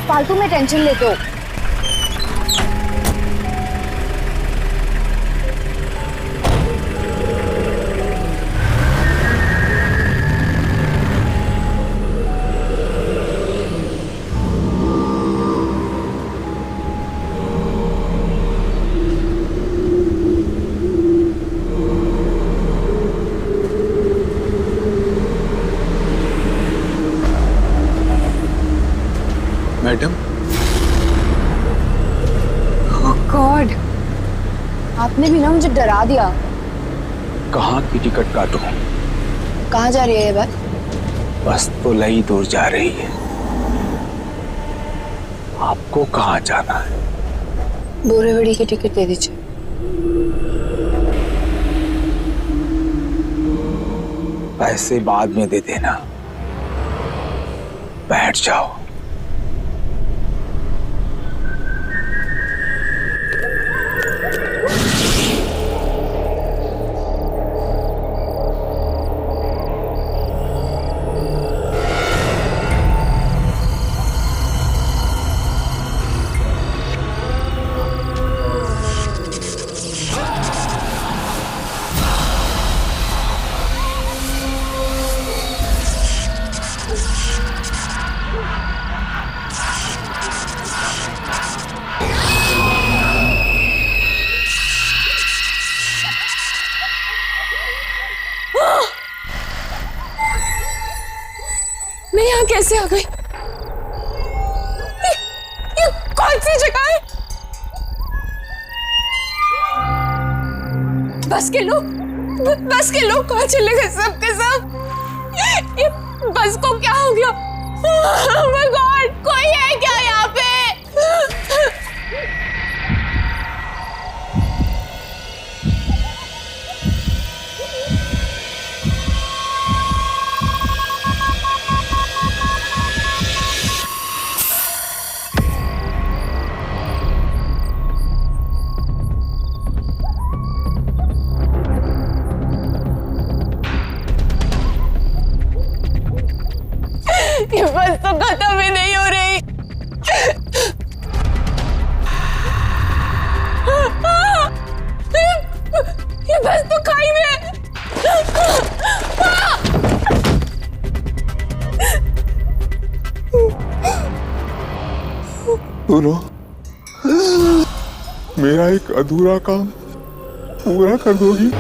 फालतू में टेंशन लेते हो। मैडम, ओह गॉड, आपने भी ना मुझे डरा दिया। कहाँ की टिकट काटूं? कहाँ जा रही है ये बात? बस तो लई दूर जा रही है। आपको कहाँ जाना है? बोरीवली की टिकट दे दीजिए। पैसे बाद में दे देना, बैठ जाओ। मैं यहाँ कैसे आ गई? ये कौन सी जगह है? बस के लोग कहाँ चले गए सब के सब? ये बस को क्या हो गया? Oh my God, कोई है क्या यहाँ पे? ये बस तो खत्म ही नहीं हो रही। ये बस तो खाई में है। सुनो, मेरा एक अधूरा काम पूरा कर दोगी?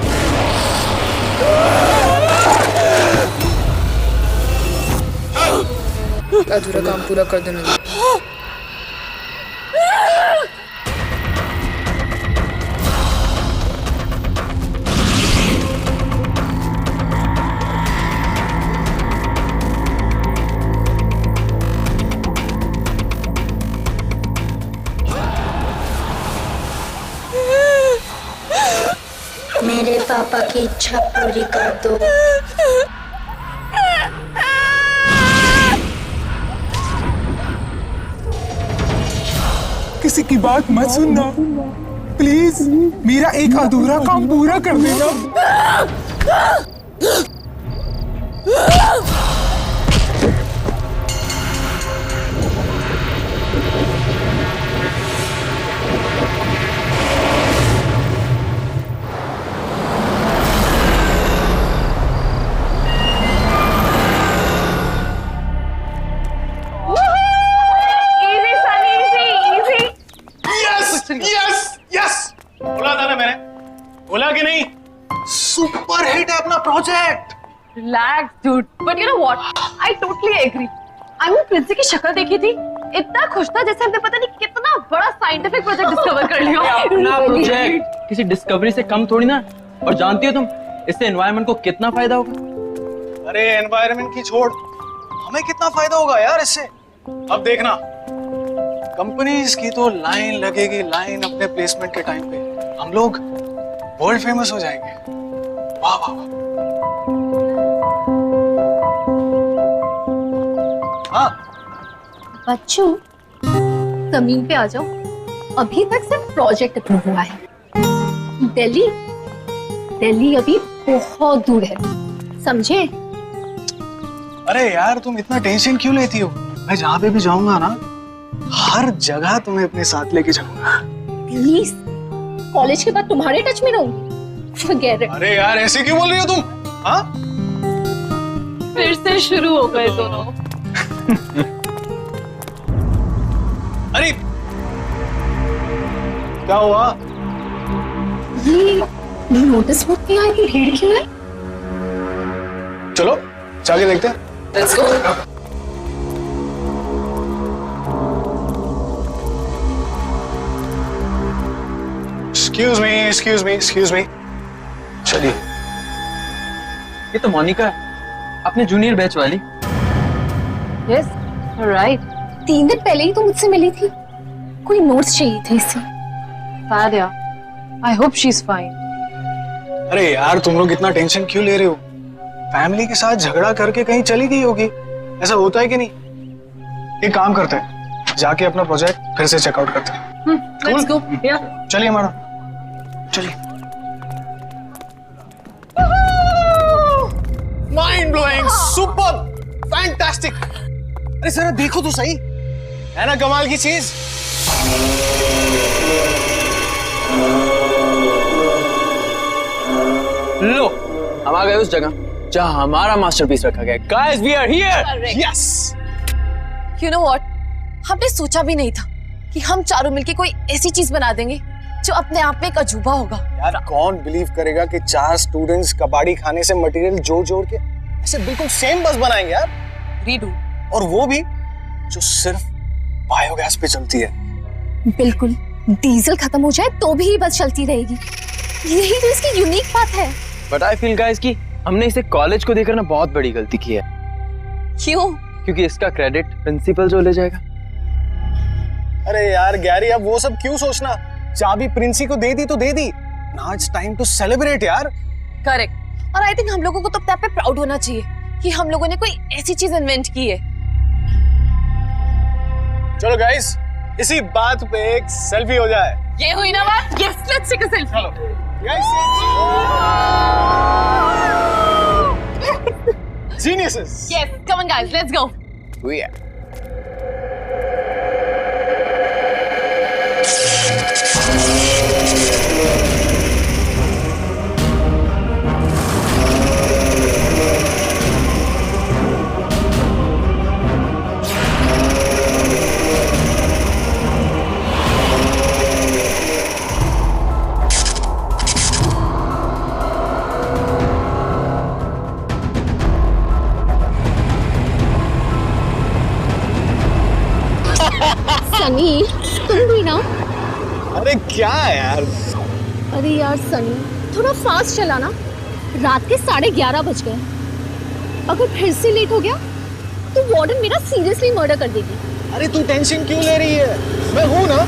अधूरा काम पूरा कर देना। मेरे पापा की इच्छा पूरी कर दो। किसी की बात मत सुनना प्लीज, मेरा एक अधूरा काम पूरा कर देना। बोला था ना मैंने, बोला कि नहीं? सुपर हिट है अपना project. Relax, dude. But you know what? I totally agree. I mean, Princy की शक्ल देखी थी, इतना खुश था जैसे हमने पता नहीं कितना बड़ा साइंटिफिक प्रोजेक्ट डिस्कवर कर लिया। अपना प्रोजेक्ट किसी डिस्कवरी से कम थोड़ी ना। और जानती हो तुम, इससे एनवायरनमेंट को कितना फायदा होगा? अरे एनवायरनमेंट की छोड़, हमें कितना फायदा होगा यार इससे। अब देखना, कंपनीज की तो लाइन लगेगी, लाइन अपने प्लेसमेंट के टाइम पे। हम लोग वर्ल्ड फेमस हो जाएंगे। वाह वाह वाह। हाँ बच्चों, जमीन पे आ जाओ। अभी तक सिर्फ प्रोजेक्ट अप्रूव हुआ है। दिल्ली अभी बहुत दूर है, समझे? अरे यार, तुम इतना टेंशन क्यों लेती हो? मैं जहाँ पे भी जाऊंगा ना, हर जगह तुम्हें अपने साथ लेके जाऊंगा। प्लीज, कॉलेज के बाद तुम्हारे टच में रहूंगी। Forget it. अरे यार ऐसे क्यों बोल रही हो तुम? हाँ? फिर से शुरू हो गए दोनों। अरे क्या हुआ? ये नोटिस बोर्ड पे आई थी, भीड़ क्यों है? चलो जाके देखते हैं। Let's go. Excuse me. चलिए। ये तो मोनिका है, अपने जूनियर बैच वाली। Yes, right. 3 दिन पहले ही तो मुझसे मिली थी। कोई नोट्स चाहिए थे इसे। Sad यार। I hope she's fine. अरे यार तुम लोग इतना टेंशन क्यों ले रहे हो? फैमिली के साथ झगड़ा करके कहीं चली गई होगी, ऐसा होता है कि नहीं? एक काम करते हैं, जाके अपना प्रोजेक्ट फिर से चेकआउट करते हैं। Let's go. Yeah. चलिए मैडम, चलिए। Mind blowing, super, fantastic. अरे सर देखो तो सही, है ना कमाल की चीज? लो, हम आ गए उस जगह जहां हमारा मास्टरपीस रखा गया है। Guys, we are here. Yes. You know what? हमने सोचा भी नहीं था कि हम चारों मिलके कोई ऐसी चीज बना देंगे जो अपने आप में एक अजूबा होगा। यार कौन बिलीव करेगा कि 4 स्टूडेंट्स कबाड़ी खाने से मटेरियल जोड़ के ऐसे बिल्कुल सेम बस बनाएंगे यार। रीडू। और वो भी जो सिर्फ बायोगैस पे चलती है। बिल्कुल, डीजल खत्म हो जाए तो भी बस चलती रहेगी। यही तो इसकी यूनिक बात है। But I feel guys कि हमने इसे कॉलेज को देकर ना बहुत बड़ी गलती की है। क्यों? क्योंकि इसका क्रेडिट प्रिंसिपल जो ले जाएगा। अरे यार गैरी, अब वो सब क्यों सोचना? चाबी प्रिंसी को दे दी तो दे दी। Now it's time to celebrate यार। करेक्ट। और आई थिंक हम लोगों को तो अपने आप पे प्राउड होना चाहिए कि हम लोगों ने कोई ऐसी चीज इन्वेंट की है। चलो गाइस, इसी बात पे एक सेल्फी हो जाए। ये हुई ना बात? Yes, let's take a selfie. चलो guys. Geniuses. Yes, come on guys, let's go. Oh yeah. Sunny, तुम भी ना? अरे क्या है यार? अरे यार सनी, थोड़ा फास्ट चलाना। रात के 11:30 बज गए। अगर फिर से लेट हो गया तो वार्डन मेरा सीरियसली मर्डर कर देगी। अरे तू टेंशन क्यों ले रही है? मैं हूं ना।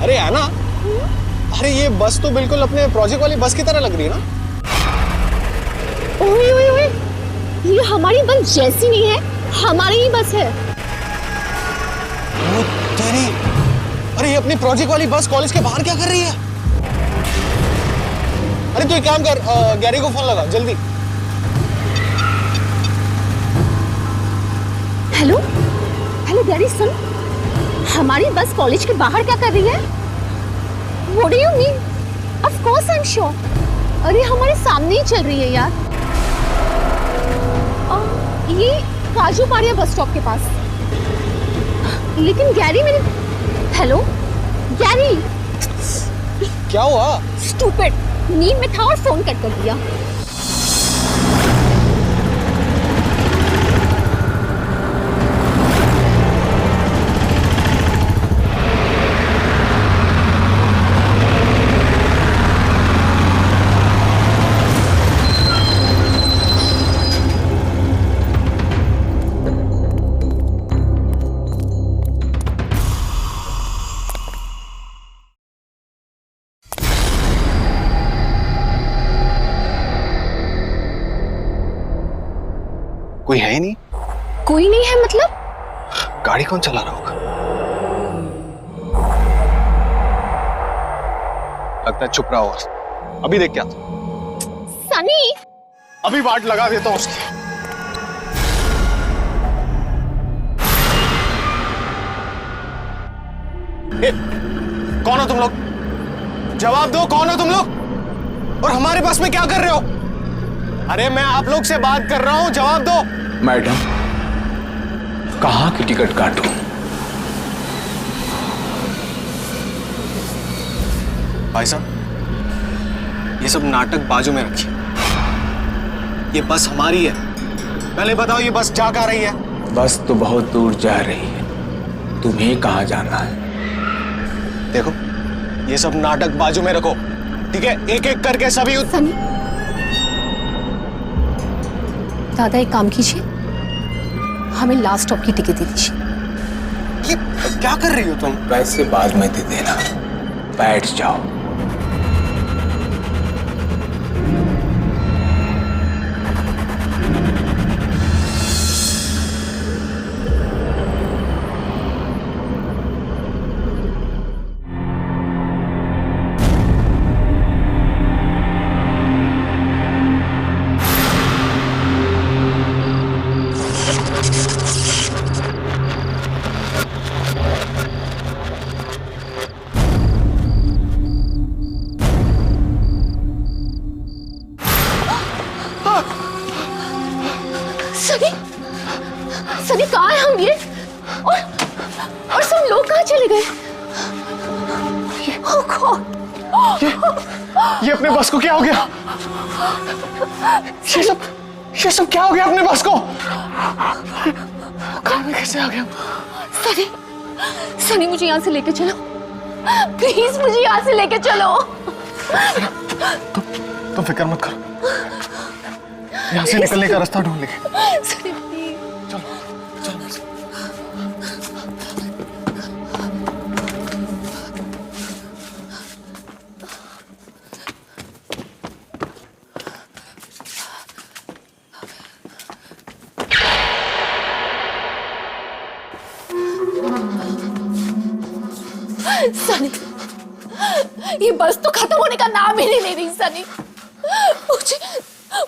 अरे आना, अरे ये बस तो बिल्कुल अपने प्रोजेक्ट वाली बस की तरह लग रही है ना? ओए ओए ओए, ये हमारी बस जैसी नहीं है, हमारी ही बस है। ओ तेरी, अरे ये अपनी प्रोजेक्ट वाली बस कॉलेज के बाहर क्या कर रही है? अरे तू एक काम कर, गैरी को फोन लगा जल्दी। हेलो हेलो गैरी, सुन, हमारी बस कॉलेज के बाहर क्या कर रही है? What do you mean? Of course I'm sure. अरे हमारे सामने ही चल रही है यार। ये काजू पाड़िया बस स्टॉप के पास। लेकिन गैरी, मैंने, हेलो गैरी। क्या हुआ? स्टूपिड, नींद में था और फोन कट कर दिया। कोई है ही नहीं। कोई नहीं है मतलब? गाड़ी कौन चला रहा होगा? लगता है चुप रहा होगा। अभी देख क्या था। सनी अभी वाट लगा देता हूँ उसकी। कौन हो तुम लोग? जवाब दो, कौन हो तुम लोग और हमारे पास में क्या कर रहे हो? अरे मैं आप लोग से बात कर रहा हूं, जवाब दो। मैडम, कहाँ की टिकट काटूं? भाई साहब, ये सब नाटक बाजू में रखिए। ये बस हमारी है। पहले बताओ ये बस जा कहाँ रही है? बस तो बहुत दूर जा रही है, तुम्हें कहाँ जाना है? देखो, ये सब नाटक बाजू में रखो, ठीक है? एक एक करके सभी सनी, दादा एक काम कीजिए, हमें लास्ट स्टॉप की टिकट दे दीजिए। ये क्या कर रही हो तुम? पैसे बाद में दे देना, बैठ जाओ। सनी, सनी कहाँ है हम ये? और सब लोग कहाँ चले गए? Oh God! ये अपने बस को क्या हो गया? ये सब क्या हो गया अपने बस को? घर में कैसे आ गया? सनी, सनी मुझे यहाँ से लेके चलो, प्लीज मुझे यहाँ से लेके चलो। तुम फिक्र मत करो, यहाँ से निकलने का रास्ता ढूंढ लेंगे। सनी प्लीज। सनी, ये बस तो खत्म होने का नाम ही नहीं ले रही सनी।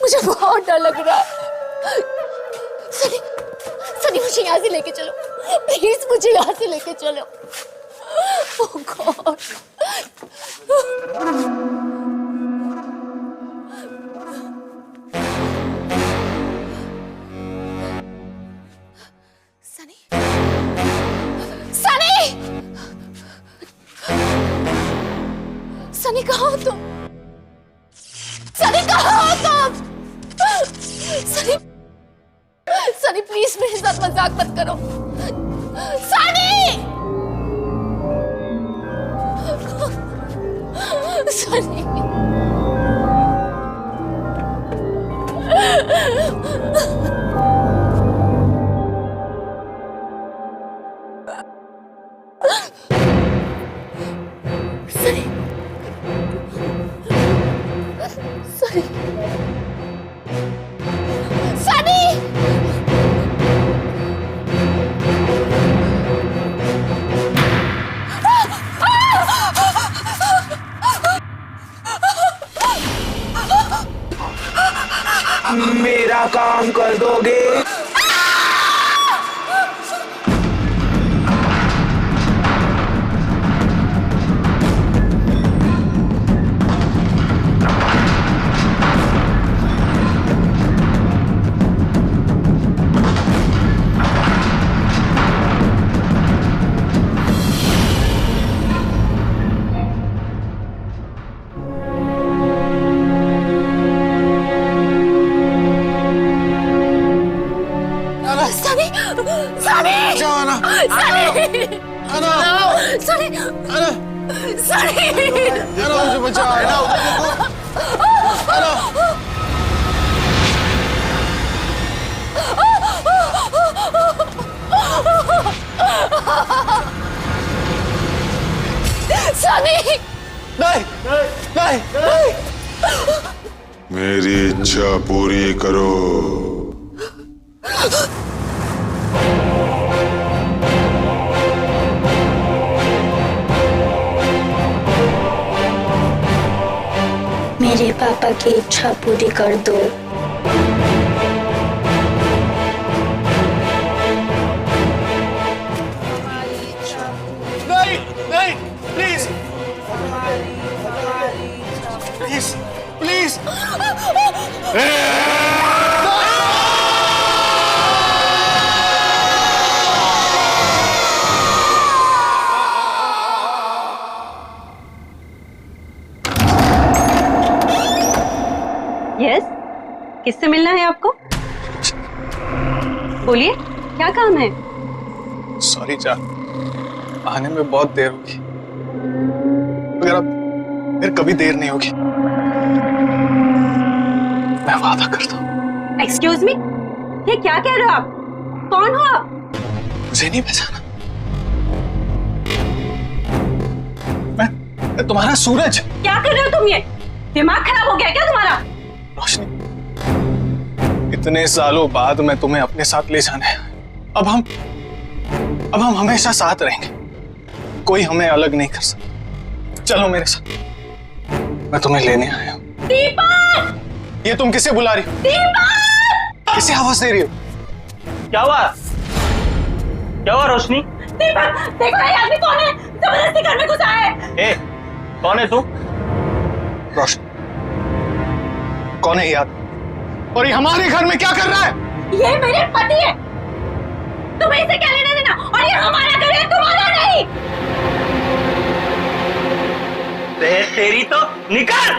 मुझे बहुत डर लग रहा है। सनी, सनी मुझे यहाँ से लेके चलो, प्लीज मुझे यहाँ से लेके चलो। Oh God! सनी, सनी, सनी कहाँ हो तुम? सनी कहाँ हो तुम? सनी, सनी प्लीज मेरे साथ मजाक मत करो। सनी, सनी, सनी, सनी, सनी, मेरा काम कर दोगे? मेरी इच्छा पूरी करो। मेरे पापा की इच्छा पूरी कर दो। नहीं नहीं, प्लीज प्लीज प्लीज। यस, किससे मिलना है आपको? बोलिए, क्या काम है? सॉरी जान, आने में बहुत देर होगी, मगर अब फिर कभी देर नहीं होगी, मैं वादा करता हूँ। एक्सक्यूज मी, ये क्या कह रहे हो आप? कौन हो आप? मुझे नहीं पहचाना? मैं तुम्हारा सूरज। क्या कर रहे हो तुम? ये दिमाग खराब हो गया क्या तुम्हारा? रोशनी, इतने सालों बाद मैं तुम्हें अपने साथ ले जाने आया। अब हम हमेशा साथ रहेंगे, कोई हमें अलग नहीं कर सकता। चलो मेरे साथ, मैं तुम्हें लेने आया हूँ। दीपक! ये तुम किसे बुला रही हो? दीपक! किसे आवाज दे रही हो? क्या हुआ? क्या हुआ रोशनी? दीपक, देखो ये आदमी कौन है? जबरदस्ती घर में घुसा है। ए, कौन है तू? रोशनी, कौन है ये आदमी? और ये हमारे घर में क्या कर रहा है? ये मेरे पति है, तुम्हें इसे क्या लेना देना? और ये हमारा घर है, तुम्हारा नहीं। तेरी तो निकल!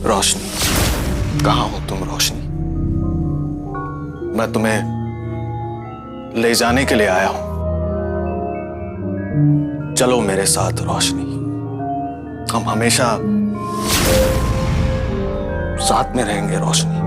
रोशनी, कहाँ हो तुम रोशनी? मैं तुम्हें ले जाने के लिए आया हूं। चलो मेरे साथ रोशनी, हम हमेशा साथ में रहेंगे रोशनी।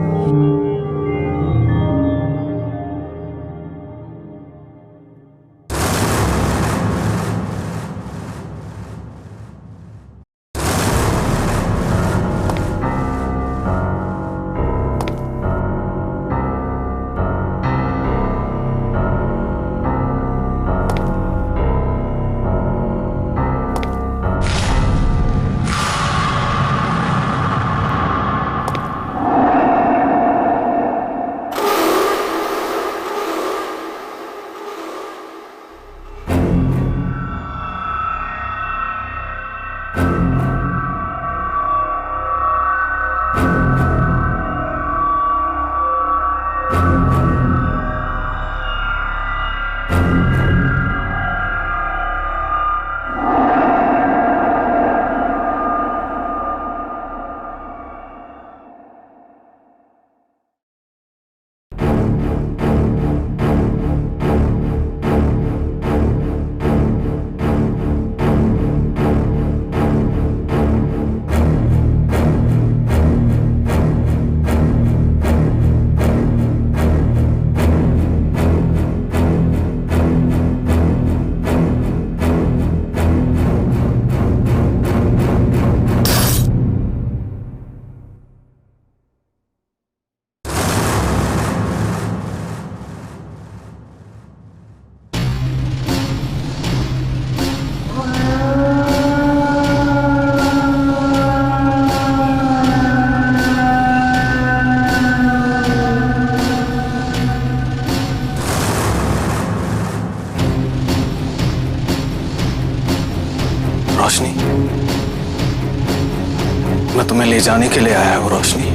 मैं तुम्हें ले जाने के लिए आया हूँ रोशनी।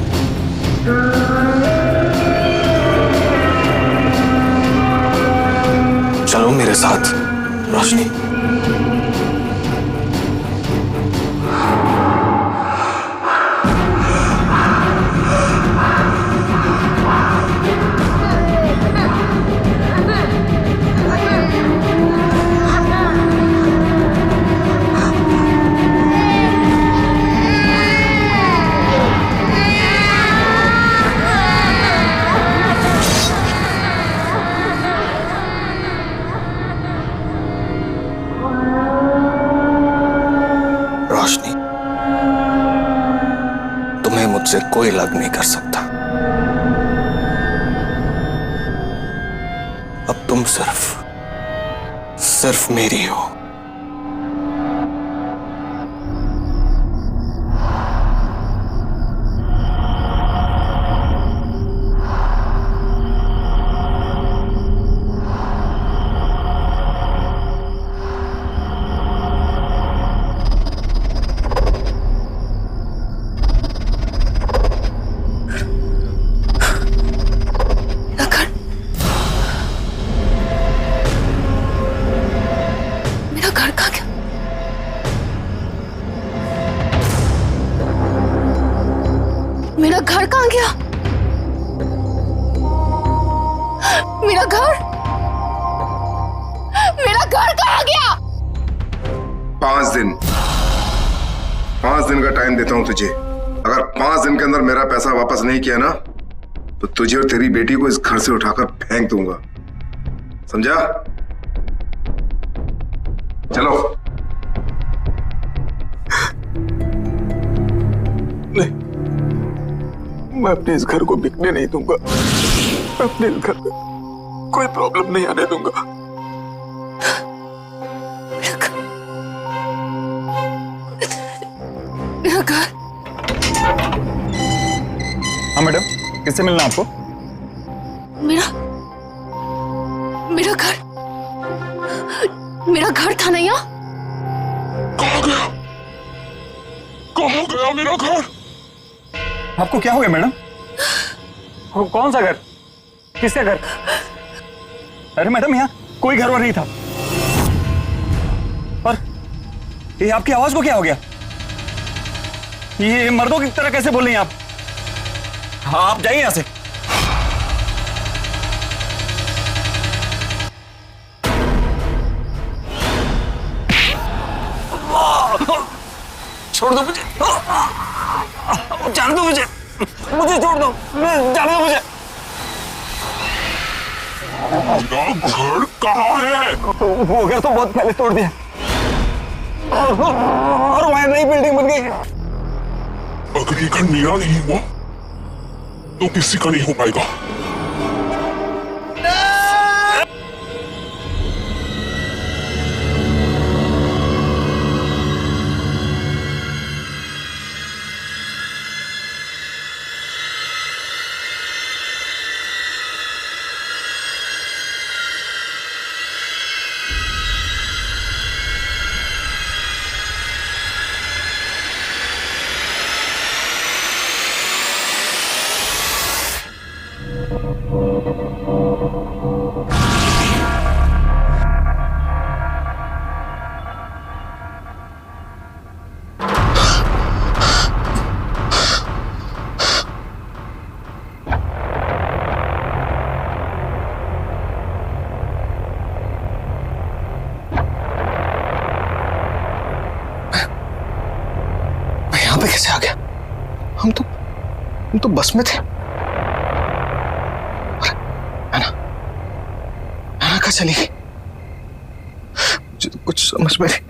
चलो मेरे साथ रोशनी। रोशनी, तुम्हें मुझसे कोई लग नहीं कर सकता। अब तुम सिर्फ मेरी हो। मेरा घर कहाँ गया? मेरा घर कहाँ गया? मेरा घर कहाँ गया? 5 दिन 5 दिन का टाइम देता हूं तुझे। अगर 5 दिन के अंदर मेरा पैसा वापस नहीं किया ना तो तुझे और तेरी बेटी को इस घर से उठाकर फेंक दूंगा, समझा? चलो। नहीं, मैं अपने इस घर को बिकने नहीं दूंगा। मैं अपने इस घर में कोई प्रॉब्लम नहीं आने दूंगा। मेरा घर। हाँ मैडम, किससे मिलना आपको? मेरा घर था ना यहाँ। कहाँ गया मेरा घर? आपको क्या हो गया मैडम? कौन सा घर? किसका घर? अरे मैडम, यहाँ कोई घर वर नहीं था। और ये आपकी आवाज को क्या हो गया? ये मर्दों की तरह कैसे बोल रही हैं आप? हाँ, आप जाइए यहां से। छोड़ दो मुझे, जाने दो मुझे छोड़ दो, जाने दो मुझे। मेरा घर कहाँ है? वो घर तो बहुत पहले तोड़ दिया और वहां नई बिल्डिंग बन गई। अगर ये घर मेरा नहीं हुआ तो किसी का नहीं हो पाएगा। यहाँ पे कैसे आ गया? हम तो बस में थे। है ना कहाँ चली गई? मुझे तो कुछ समझ में नहीं।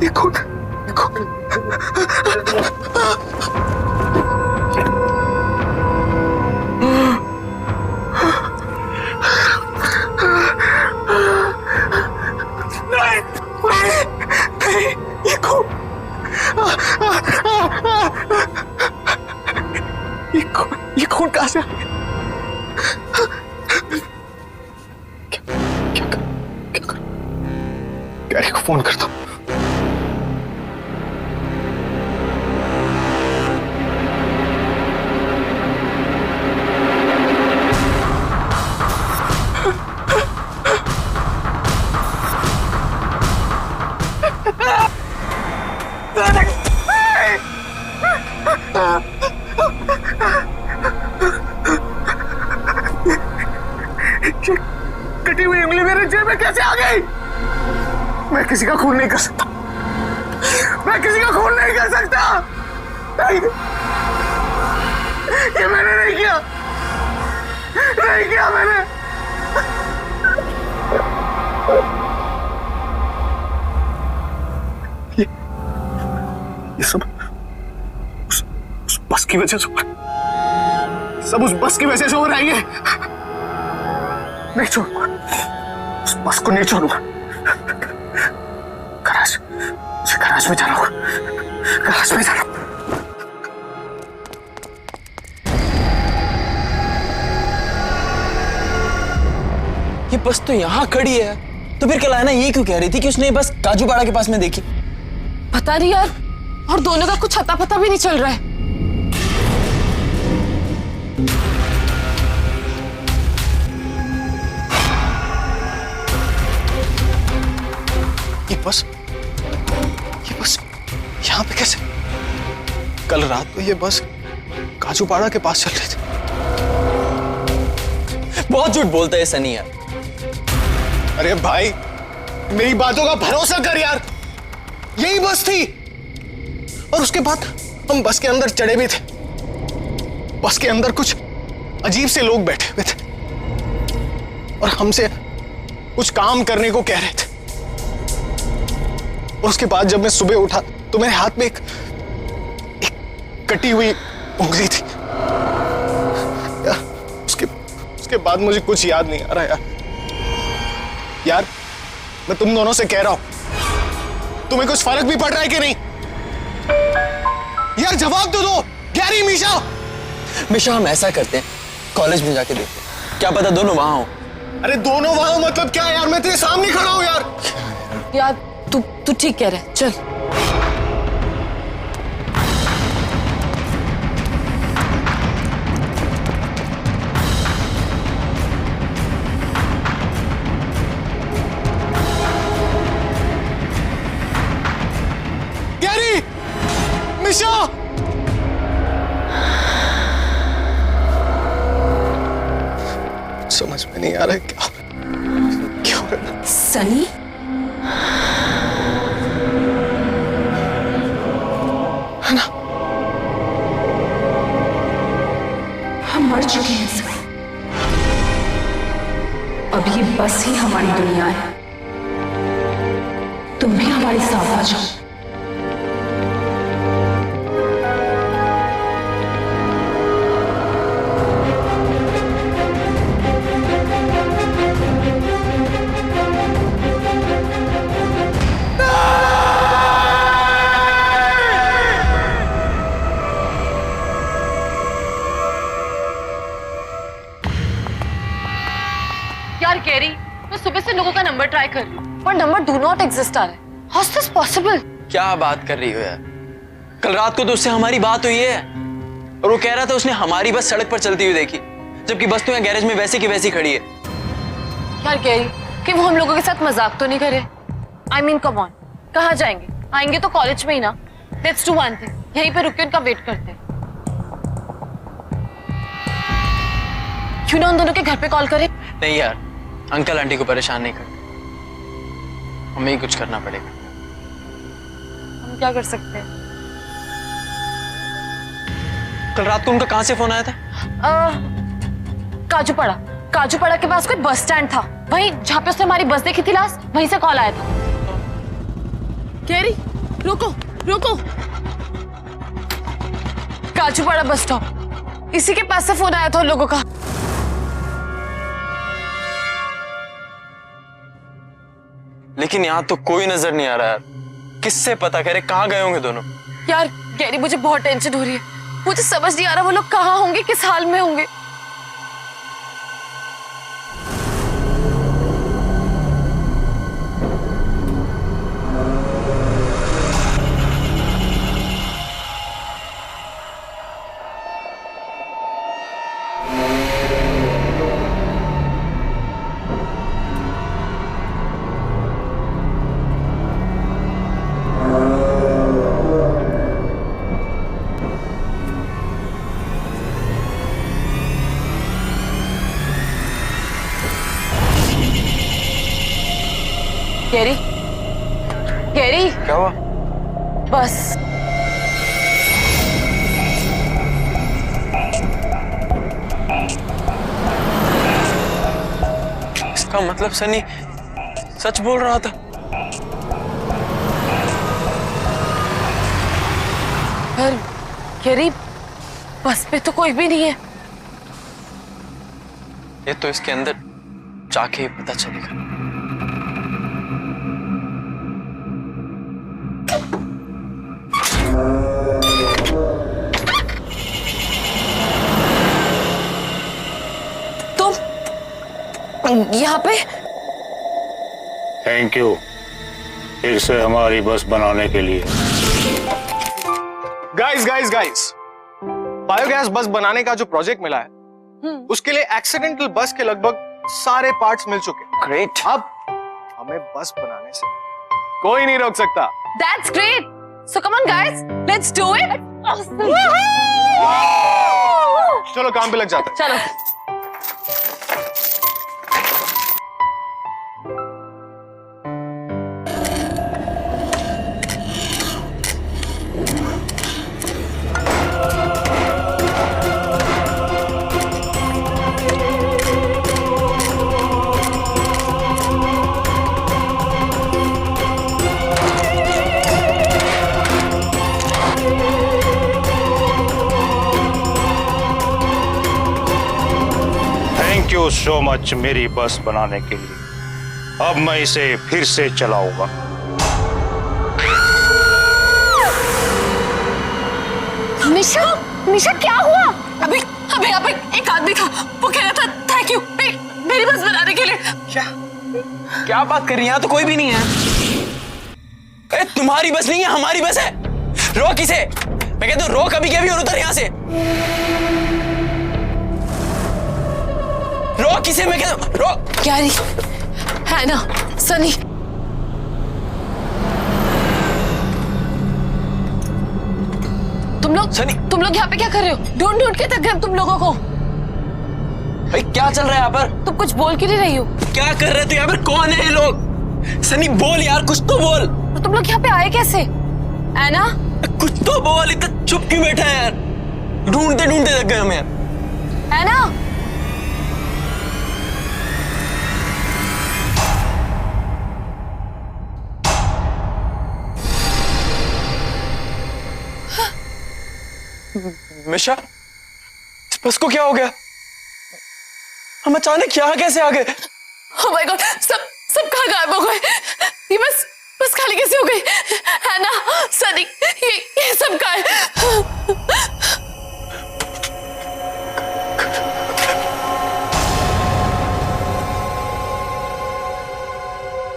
ये कौन? ये कौन? ये खून कहां से आ गया? क्या कर गैरी को फोन करता हूं। कटी हुई उंगली मेरे जेब में कैसे आ गई? मैं किसी का खून नहीं कर सकता। मैं किसी का खून नहीं कर सकता। नहीं, ये मैंने नहीं किया। नहीं किया मैंने। ये सब उस बस की वजह से, सब उस बस की वजह से हो रहा है। नहीं छोड़ूंगा, उस बस को नहीं छोड़ूंगा। गराज, मुझे गराज में जाना होगा। गराज में जाना। ये बस तो यहाँ खड़ी है, तो फिर कल आना ये क्यों कह रही थी कि उसने बस काजूपाड़ा के पास में देखी? पता नहीं यार, और दोनों का कुछ अता पता भी नहीं चल रहा है। ये बस यहाँ पे कैसे? कल रात को ये बस काजूपाड़ा के पास चल रही थी। बहुत झूठ बोलता है सनी यार। अरे भाई, मेरी बातों का भरोसा कर यार। यही बस थी। और उसके बाद हम बस के अंदर चढ़े भी थे। बस के अंदर कुछ अजीब से लोग बैठे हुए थे और हमसे कुछ काम करने को कह रहे थे। और उसके बाद जब मैं सुबह उठा तो मेरे हाथ में एक कटी हुई उंगली थी यार। उसके बाद मुझे कुछ याद नहीं आ रहा यार। मैं तुम दोनों से कह रहा हूं, तुम्हें कुछ फर्क भी पड़ रहा है कि नहीं? यार जवाब तो दो। गैरी, मीशा हम ऐसा करते हैं, कॉलेज में जाके देखते हैं, क्या पता दोनों वहां हो। अरे दोनों वहां हो मतलब क्या यार? मैं तेरे सामने खड़ा हूं यार। यार तू ठीक कह रहा है, चल। गैरी, मीशा, समझ में नहीं आ रहा है क्या हो रहा है। सनी, है ना? हम मर चुके हैं सर। अब ये बस ही हमारी दुनिया है। तुम भी हमारे साथ आ जाओ। यार गैरी, मैं सुबह से लोगों का नंबर ट्राई कर रही हूँ, पर नंबर डू नॉट एग्जिस्ट आ रहा है। How is this possible? क्या बात कर रही हो यार? कल रात को तो उससे हमारी बात हुई है और वो कह रहा था उसने हमारी बस सड़क पर चलती हुई देखी, जबकि बस तो यहाँ गैरेज में वैसी की वैसी खड़ी है। यार गैरी, कि वो हम लोगों के साथ मजाक तो नहीं करे? आई मीन कम ऑन, कहाँ जाएंगे? आएंगे तो कॉलेज में ही ना। लेट्स डू वन थिंग, यहीं पे रुक के उनका वेट करते हैं। क्यों ना उन दोनों के घर पे कॉल करें? नहीं यार, अंकल आंटी को परेशान नहीं करते, हमें ही कुछ करना पड़ेगा। हम क्या कर सकते हैं? कल रात को उनका कहां से फोन आया था? काजूपाड़ा के पास कोई बस स्टैंड था, वहीं जहाँ पे उसने हमारी बस देखी थी लास्ट, वहीं से कॉल आया था। गैरी, रुको। काजूपाड़ा बस स्टॉप, इसी के पास से फोन आया था उन लोगों का। लेकिन यहाँ तो कोई नजर नहीं आ रहा यार। किससे पता करे कहाँ गए होंगे दोनों? यार गैरी, मुझे बहुत टेंशन हो रही है। मुझे समझ नहीं आ रहा वो लोग कहाँ होंगे, किस हाल में होंगे। गैरी, गैरी, क्या हुआ? बस इसका मतलब सनी सच बोल रहा था। पर गैरी, बस पे तो कोई भी नहीं है। ये तो इसके अंदर जाके ही पता चलेगा। यहाँ पे थैंक यू फिर से हमारी बस बनाने के लिए। गाइस, बायोगैस बस बनाने का जो प्रोजेक्ट मिला है उसके लिए एक्सीडेंटल बस के लगभग सारे पार्ट्स मिल चुके। ग्रेट। अब हमें बस बनाने से कोई नहीं रोक सकता। That's great. So come on guys, let's do it. चलो काम पे लग जाते हैं। चलो। थैंक यू सो मच मेरी बस बनाने के लिए। अब मैं इसे फिर से चलाऊंगा। निशा, निशा क्या हुआ? अभी अभी यहाँ पे एक आदमी था, वो कह रहा था थैंक यू मेरी बस बनाने के लिए। क्या बात कर रही है? यहाँ तो कोई भी नहीं है। अरे तुम्हारी बस नहीं है, हमारी बस है। रोक इसे। मैं कहता हूँ रोक अभी के अभी और उतर यहाँ से। रोक इसे, मैं कहता हूँ रोक। गैरी, है ना, सनी, तुम लोग यहाँ पे क्या कर रहे हो? ढूंढ के थक गए तुम लोगों को। भाई क्या चल रहा है यहाँ पर? तुम कुछ बोल क्यों नहीं रही हो? क्या कर रहे थे यहाँ पर? कौन है ये लोग? सनी बोल यार, कुछ तो बोल। तो तुम लोग यहाँ पे आए कैसे? ऐना, कुछ तो बोल, इतना चुप क्यों बैठा है यार? ढूंढते ढूंढते थक गए हम यार। ऐना, मिशा, इस बस को क्या हो गया? हम अचानक यहाँ कैसे आ गए? ओह माय गॉड, सब कहाँ गायब हो गए? ये बस खाली कैसे हो गई? है ना सनी, ये सब कहाँ है?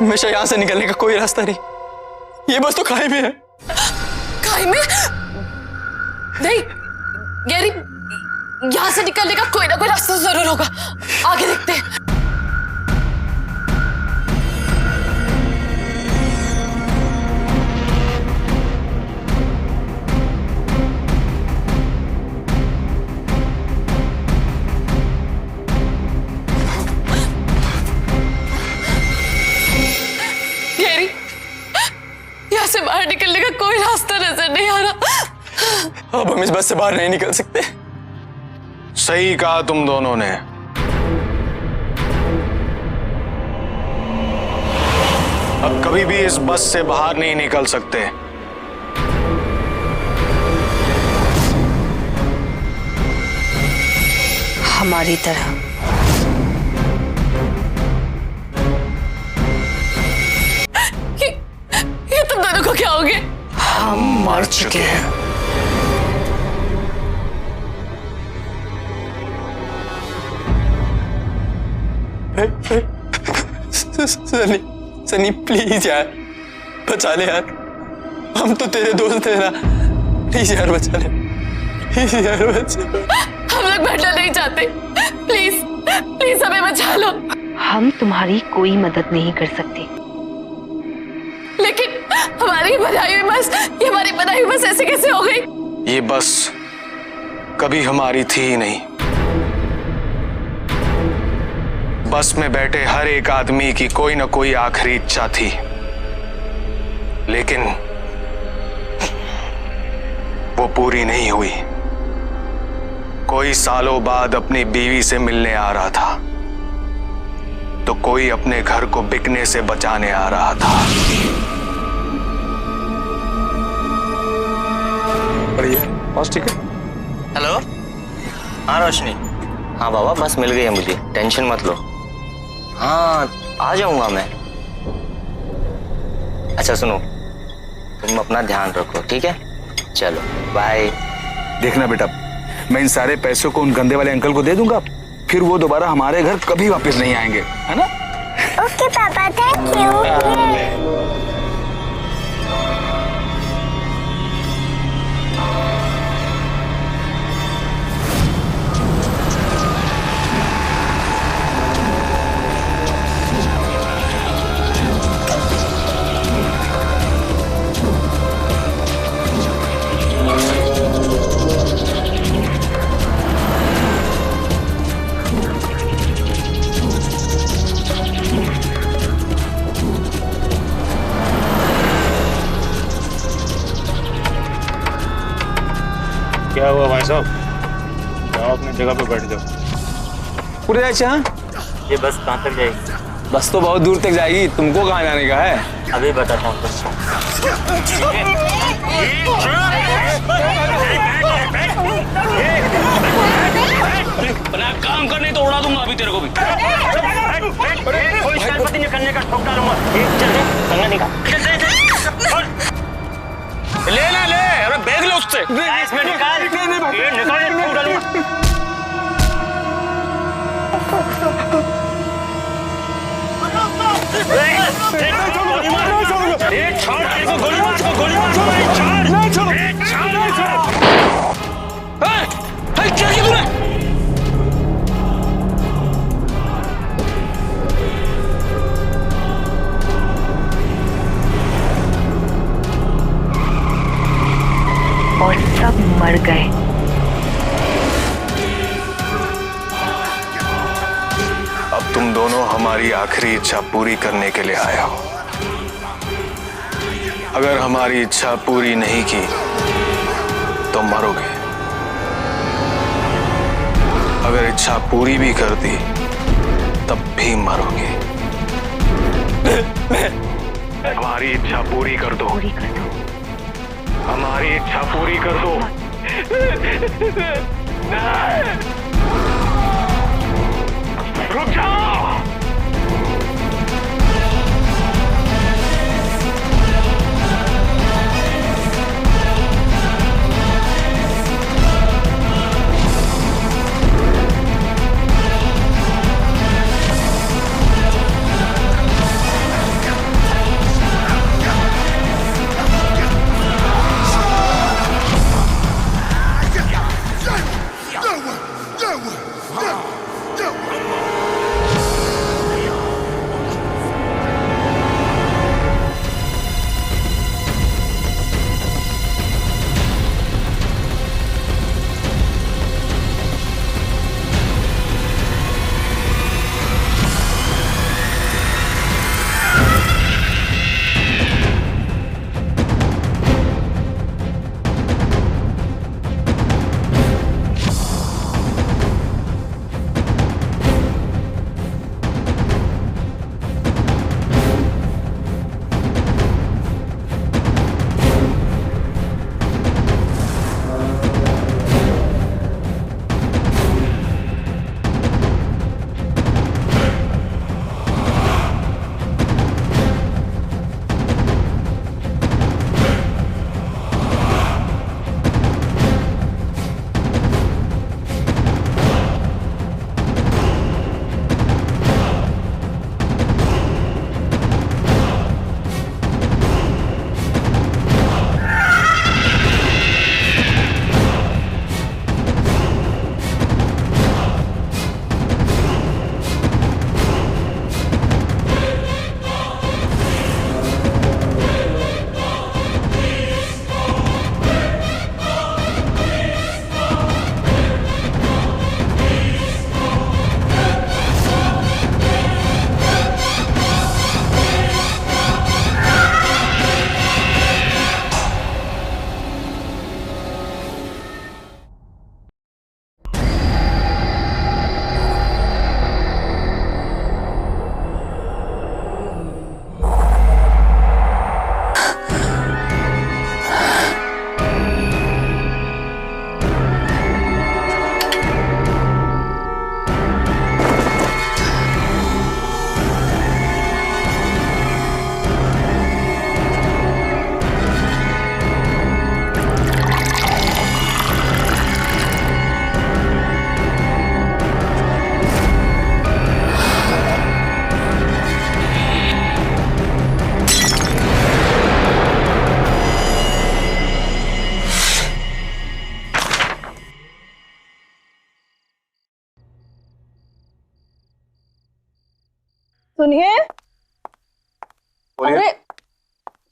मिशा, यहाँ से निकलने का कोई रास्ता नहीं। ये बस तो खाई में है। खाई में? नहीं गैरी, यहाँ से निकलने का कोई ना कोई रास्ता जरूर होगा। आगे देखते हैं। गैरी, यहाँ से बाहर निकलने का कोई रास्ता नजर नहीं आ रहा। अब हम इस बस से बाहर नहीं निकल सकते। सही कहा तुम दोनों ने। अब कभी भी इस बस से बाहर नहीं निकल सकते। हमारी तरह। ये तुम दोनों को क्या हो गया? हम मर चुके हैं। सनी सनी प्लीज यार बचा ले यार, हम तो तेरे दोस्त हैं ना, प्लीज यार बचा ले, प्लीज यार बचा। हम लोग मरना नहीं चाहते, प्लीज प्लीज हमें बचा लो। हम तुम्हारी कोई मदद नहीं कर सकते। लेकिन हमारी बनाई हुई बस, ये हमारी बनाई हुई बस ऐसे कैसे हो गई? ये बस कभी हमारी थी ही नहीं। बस में बैठे हर एक आदमी की कोई ना कोई आखिरी इच्छा थी, लेकिन वो पूरी नहीं हुई। कोई सालों बाद अपनी बीवी से मिलने आ रहा था, तो कोई अपने घर को बिकने से बचाने आ रहा था। बस ठीक है। हेलो, हाँ रोशनी, हाँ बाबा बस मिल गई है मुझे, टेंशन मत लो। हाँ आ जाऊंगा मैं। अच्छा सुनो, तुम अपना ध्यान रखो, ठीक है? चलो बाय। देखना बेटा, मैं इन सारे पैसों को उन गंदे वाले अंकल को दे दूंगा, फिर वो दोबारा हमारे घर कभी वापस नहीं आएंगे, है ना? ओके पापा, थैंक यू। क्या हुआ भाई साहब? जाओ अपनी जगह पे बैठ जाओ। पूरे अच्छा, ये बस कहाँ तक जाएगी? बस तो बहुत दूर तक जाएगी, तुमको कहाँ जाने का है? अभी बताता हूँ। काम करने तो उड़ा दूंगा अभी तेरे को भी। कोई शरबती नहीं करने का ठोक डालूंगा। चल निकाल। ले ना ले, अरे बैग ले उससे। इसमें निकाल, ये निकाल, ठोक डालूंगा। गोली मार, छोड़ इसको, गोली मार, गोली मार, छोड़, क्या किया तूने? और सब मर गए। अब तुम दोनों हमारी आखिरी इच्छा पूरी करने के लिए आए हो। अगर हमारी इच्छा पूरी नहीं की तो मरोगे, अगर इच्छा पूरी भी कर दी तब भी मरोगे। हमारी इच्छा पूरी कर दो, पूरी कर दो। हमारी इच्छा पूरी कर दो। रुक जाओ। सुनिए, अरे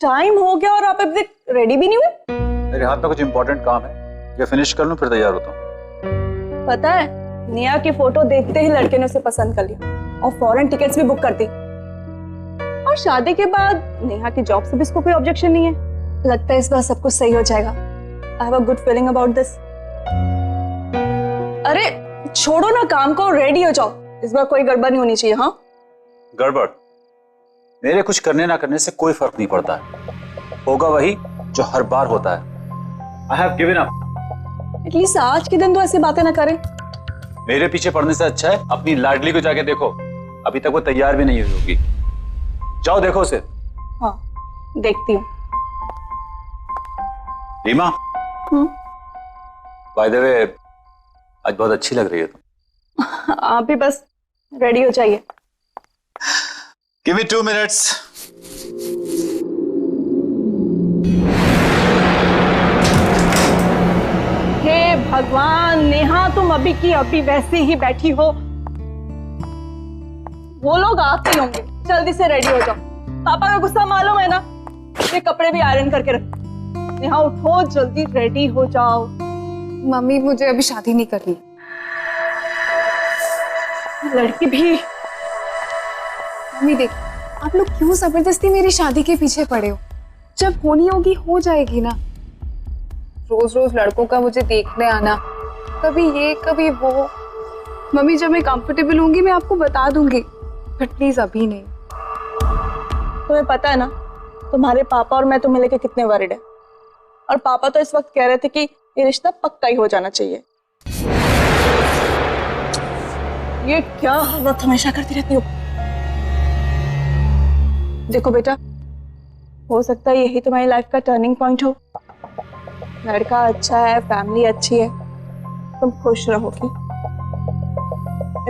टाइम हो गया और आप अभी तक रेडी भी नहीं हुए। मेरे हाथ में कुछ इंपॉर्टेंट काम है, ये फिनिश कर लूं फिर तैयार होता हूँ। पता है, नेहा की फोटो देखते ही लड़के ने उसे पसंद कर लिया और फॉरेन टिकट्स भी बुक कर दी। और शादी के बाद नेहा की जॉब से भी इसको कोई ऑब्जेक्शन नहीं है। लगता है इस बार सब कुछ सही हो जाएगा। I have a good feeling about this. अरे छोड़ो ना काम को, रेडी हो जाओ। इस बार कोई गड़बड़ नहीं होनी चाहिए। हाँ, गड़बड़ मेरे कुछ करने ना करने से कोई फर्क नहीं पड़ता है, होगा वही जो हर बार होता है। I have given up. At least आज के दिन तो ऐसी बातें ना करें। मेरे पीछे पड़ने से अच्छा है अपनी लाडली को जाके देखो, अभी तक वो तैयार भी नहीं हुई होगी। जाओ देखो उसे। हाँ देखती हूँ। रीमा, बाय द वे आज बहुत अच्छी लग रही है तुम। आप भी बस रेडी हो जाइए। Give me 2 minutes। हे भगवान, नेहा तुम अभी की अभी वैसे ही बैठी हो। वो लोग आते ही होंगे, जल्दी से रेडी हो जाओ। पापा का गुस्सा मालूम है ना, ये कपड़े भी आयरन करके रख। नेहा उठो, जल्दी रेडी हो जाओ। मम्मी मुझे अभी शादी नहीं करनी। लड़की भी। मम्मी देख, आप लोग क्यों जबरदस्ती मेरी शादी के पीछे पड़े हो? जब होनी होगी हो जाएगी ना। रोज रोज लड़कों का मुझे देखने आना, कभी ये कभी वो। मम्मी जब मैं कंफर्टेबल होंगी मैं आपको बता दूंगी, बट प्लीज अभी नहीं। तुम्हें पता है ना तुम्हारे पापा और मैं तुम्हें लेके कितने वरीड है। और पापा तो इस वक्त कह रहे थे कि ये रिश्ता पक्का ही हो जाना चाहिए। ये क्या हालत हमेशा करती रहती हो। देखो बेटा, हो सकता है यही तुम्हारी लाइफ का टर्निंग पॉइंट हो। लड़का अच्छा है, फैमिली अच्छी है, तुम खुश रहोगी।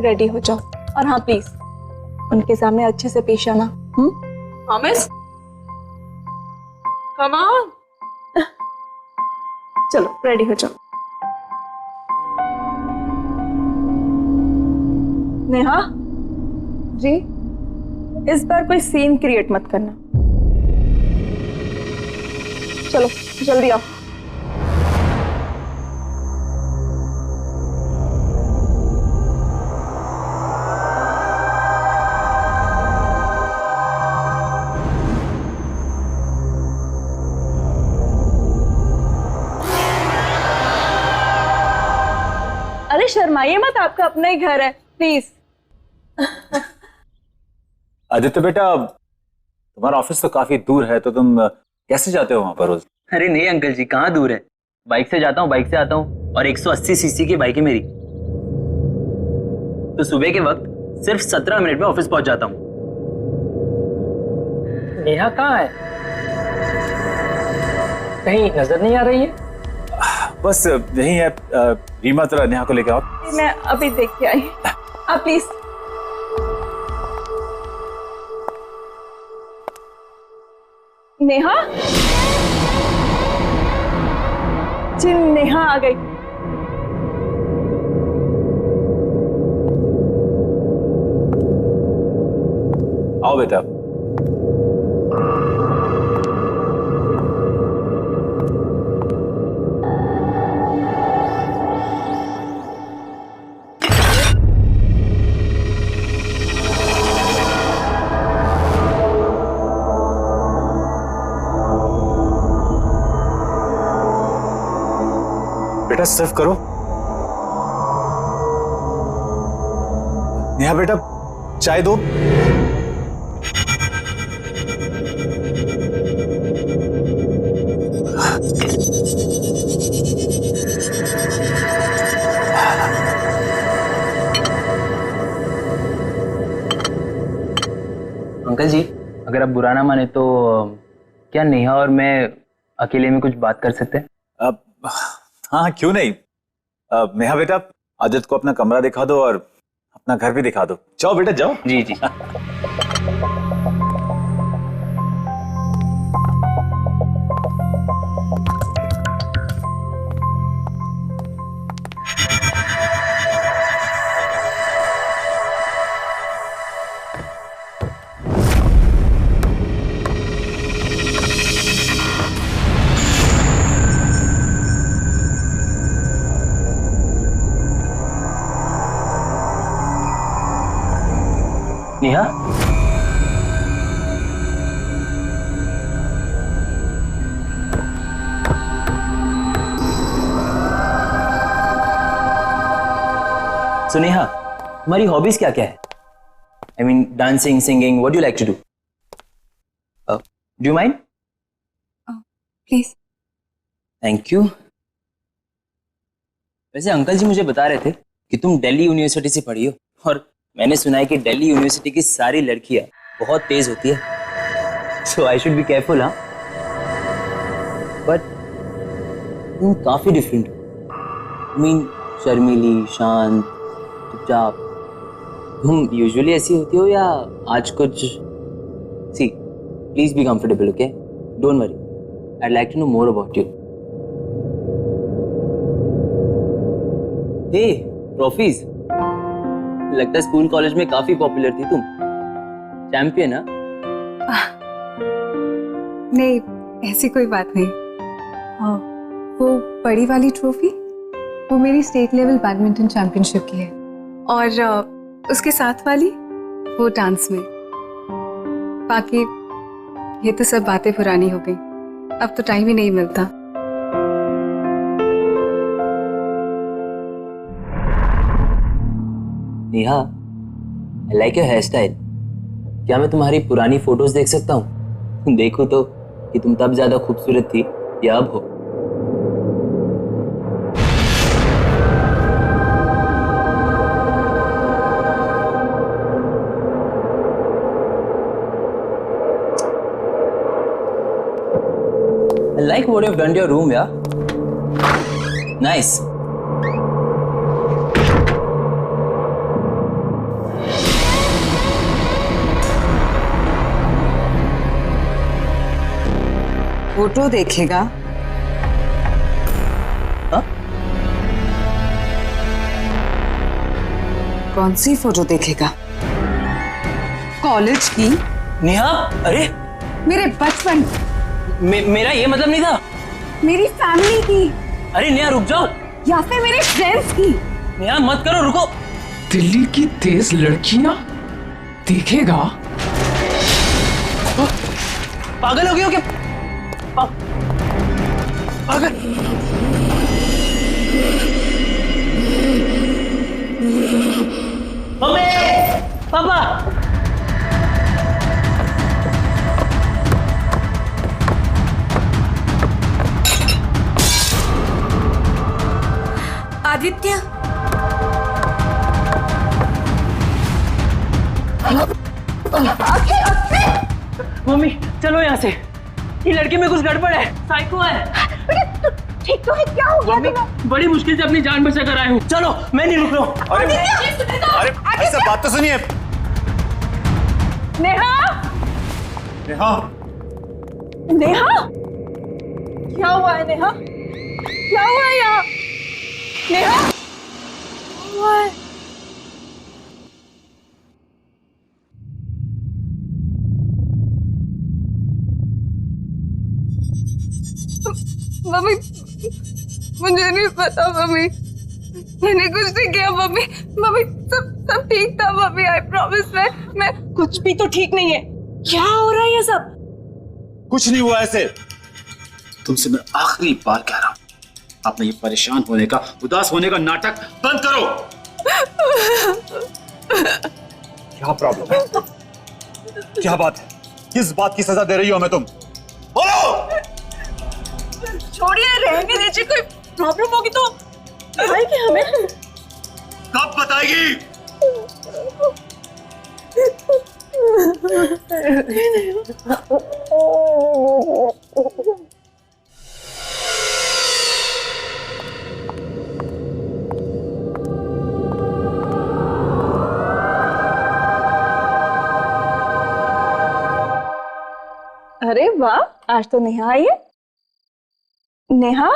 रेडी हो जाओ। और हाँ प्लीज उनके सामने अच्छे से पेश आना। प्रॉमिस? Come on. चलो रेडी हो जाओ। नेहा जी, इस बार कोई सीन क्रिएट मत करना। चलो जल्दी आओ। अरे शर्माइए मत, आपका अपना ही घर है, प्लीज। आदित्य बेटा, तुम्हारा ऑफिस तो काफी दूर है, तो तुम कैसे जाते हो वहां पर रोज? अरे नहीं अंकल जी, कहाँ दूर है, बाइक से जाता हूँ, बाइक से आता हूँ। और 180 सीसी की बाइक है मेरी, तो सुबह के वक्त सिर्फ 17 मिनट में ऑफिस पहुंच जाता हूँ। नेहा कहाँ है? कहीं नजर नहीं आ रही है। बस यही है। रीमा जरा नेहा को लेके आओ। मैं अभी देख के आई। आप प्लीज। नेहा जी, नेहा आ गई। आओ बेटा। बेटा सर्व करो। नेहा बेटा चाय दो। अंकल जी, अगर आप बुरा ना माने तो क्या नेहा और मैं अकेले में कुछ बात कर सकते हैं? अब हाँ, क्यों नहीं। नेहा बेटा, आदित्य को अपना कमरा दिखा दो और अपना घर भी दिखा दो। जाओ बेटा जाओ। जी जी। नेहा, so नेहा, तुम्हारी हॉबीज क्या क्या है? I mean, dancing, singing, what do you like to do? Do you mind? Please. Thank you. वैसे अंकल जी मुझे बता रहे थे कि तुम दिल्ली यूनिवर्सिटी से पढ़ी हो, और मैंने सुना है कि दिल्ली यूनिवर्सिटी की सारी लड़कियां बहुत तेज होती है, सो आई शुड बी केयरफुल। हाँ, बट तुम काफी डिफरेंट हो। I mean, शर्मीली, शांत, चुपचाप। तुम यूजुअली ऐसी होती हो या आज कुछ? See, please be comfortable, okay? Don't worry, I'd like to know more about you. Hey, trophies. लगता है स्कूल कॉलेज में काफी पॉपुलर थी तुम। चैंपियन? नहीं, ऐसी कोई बात नहीं। हाँ, वो बड़ी वाली ट्रॉफी वो मेरी स्टेट लेवल बैडमिंटन चैंपियनशिप की है, और उसके साथ वाली वो डांस में। बाकी ये तो सब बातें पुरानी हो गई, अब तो टाइम ही नहीं मिलता। Neha, I like your hairstyle. क्या मैं तुम्हारी पुरानी फोटोज देख सकता हूँ? देखो तो कि तुम तब ज्यादा खूबसूरत थी या अब हो। I like what you've done to your room, yeah? Nice. Photo देखेगा? हाँ? कौन सी फोटो देखेगा? कॉलेज की? नेहा, अरे मेरे बचपन, मेरा ये मतलब नहीं था। मेरी फैमिली की। अरे नेहा, रुक जाओ। या फिर मेरे फ्रेंड्स की। नेहा मत करो, रुको। दिल्ली की तेज लड़कियां देखेगा? पागल हो गए हो क्या? पागल। मम्मी, पापा। आदित्य, मम्मी चलो यहाँ से, ये लड़की में कुछ गड़बड़ है, साइको है। ठीक तो है, क्या हो गया तुम्हें? बड़ी मुश्किल से अपनी जान बचा कर आए हूँ। चलो, मैं नहीं रुक रहा हूँ। अरे भाई साहब, बात तो सुनिए। नेहा, नेहा, नेहा, क्या हुआ है नेहा? क्या हुआ है यहाँ? नेहा, क्या हुआ है? मम्मी, मुझे नहीं पता मम्मी, मैंने कुछ नहीं किया मम्मी। मम्मी सब ठीक था मम्मी, आई प्रॉमिस। मैं कुछ भी तो ठीक नहीं है। क्या हो रहा है ये सब? कुछ नहीं हुआ ऐसे। तुमसे मैं आखिरी बार कह रहा हूं, अपने ये परेशान होने का, उदास होने का नाटक बंद करो। क्या प्रॉब्लम है? क्या बात है? किस बात की सजा दे रही हो हमें तुम? बोलो। छोड़िए, रहने दीजिए। कोई प्रॉब्लम होगी तो बताएगी हमें। कब बताएगी? अरे वाह, आज तो नेहा आई है। नेहा,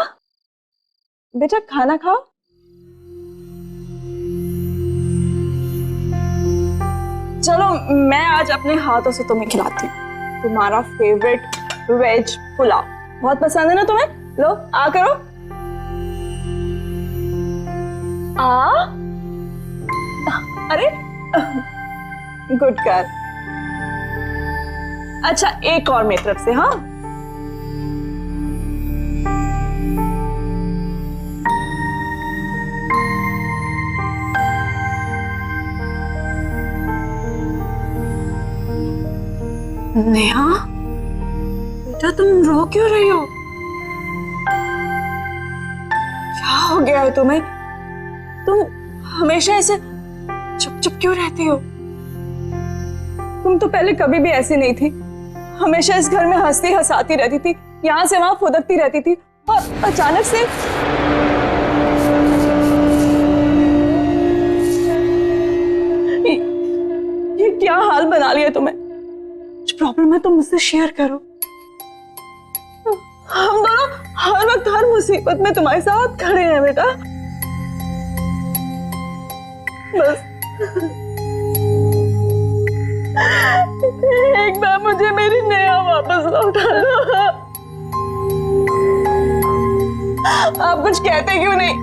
बेटा खाना खाओ। चलो, मैं आज अपने हाथों से तुम्हें खिलाती हूँ तुम्हारा फेवरेट वेज पुलाव। बहुत पसंद है ना तुम्हें? लो, आ करो। अरे गुड गर्ल। अच्छा, एक और मेरी तरफ से। हाँ, नेहा बेटा, तुम रो क्यों रही हो? क्या हो गया है तुम्हें? तुम हमेशा ऐसे चुप चुप क्यों रहती हो? तुम तो पहले कभी भी ऐसी नहीं थी। हमेशा इस घर में हंसती हंसाती रहती थी, यहाँ से वहां फुदकती रहती थी, और अचानक से ये क्या हाल बना लिया तुम्हें? कुछ प्रॉब्लम है तो मुझसे शेयर करो। हम दोनों हर वक्त हर मुसीबत में तुम्हारे साथ खड़े हैं बेटा। बस एक बार मुझे मेरी नेहा वापस लौटा दो। आप कुछ कहते क्यों नहीं?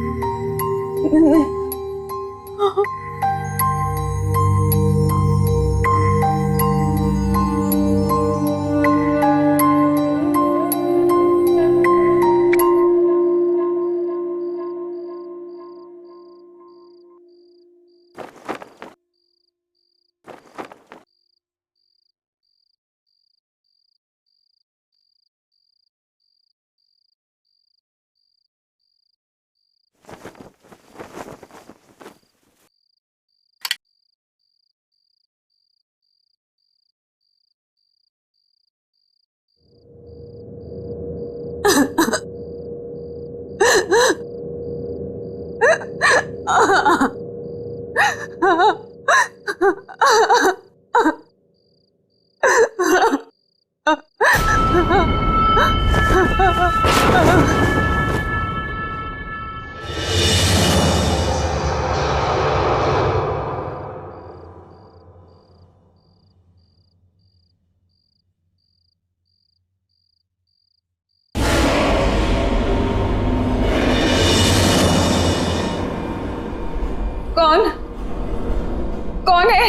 कौन है?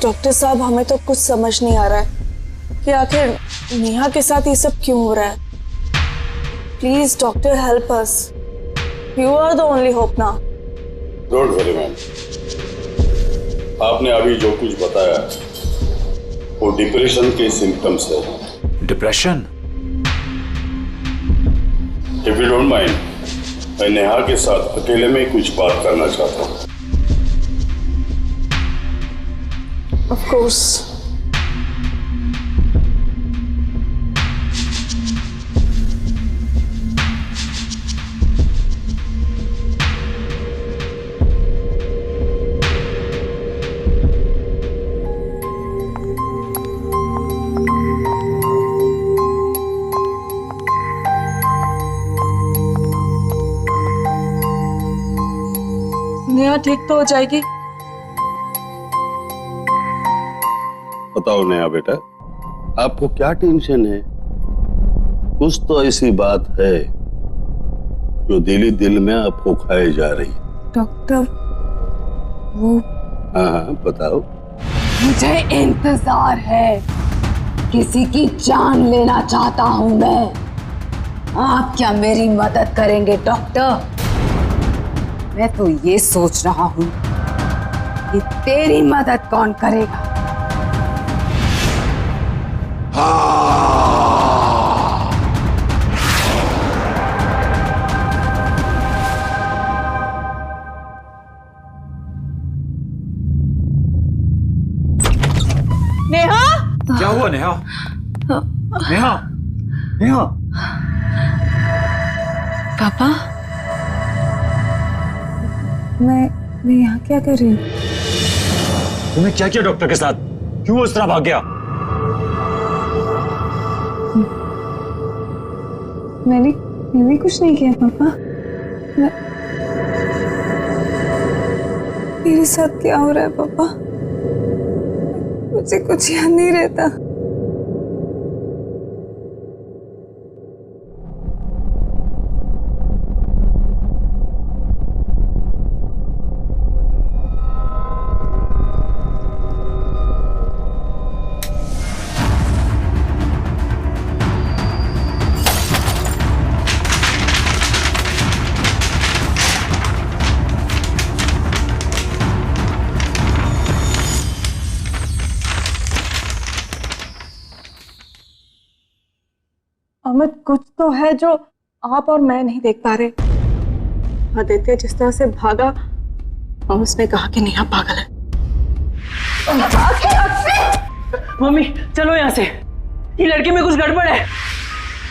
डॉक्टर साहब, हमें तो कुछ समझ नहीं आ रहा है कि आखिर नेहा के साथ ये सब क्यों हो रहा है। Please doctor, help us. You are the only hope now. Don't worry ma'am, आपने अभी जो कुछ बताया वो डिप्रेशन के सिम्टम्स है। Depression? If you don't mind, मैं नेहा के साथ अकेले में कुछ बात करना चाहता हूँ। Of course. नेहा ठीक तो हो जाएगी? बताओ नया बेटा, आपको क्या टेंशन है? कुछ तो ऐसी बात है जो दिल में आपको खाए जा रही है। डॉक्टर वो हाँ बताओ। मुझे इंतजार है, किसी की जान लेना चाहता हूं मैं। आप क्या मेरी मदद करेंगे डॉक्टर? मैं तो ये सोच रहा हूं कि तेरी मदद कौन करेगा। नेहा, क्या हुआ नेहा? नेहा, नेहा। पापा, मैं यहाँ क्या कर रही हूँ? तुम्हें क्या किया डॉक्टर के साथ? क्यों उस तरह भाग गया? मैंने कुछ नहीं किया पापा। मेरे साथ क्या हो रहा है पापा? मुझे कुछ याद नहीं रहता। अमित, कुछ तो है जो आप और मैं नहीं देख पा रहे। आदित्य जिस तरह से भागा और उसने कहा कि नेहा पागल है। मम्मी चलो यहाँ से, ये लड़के में कुछ गड़बड़ है।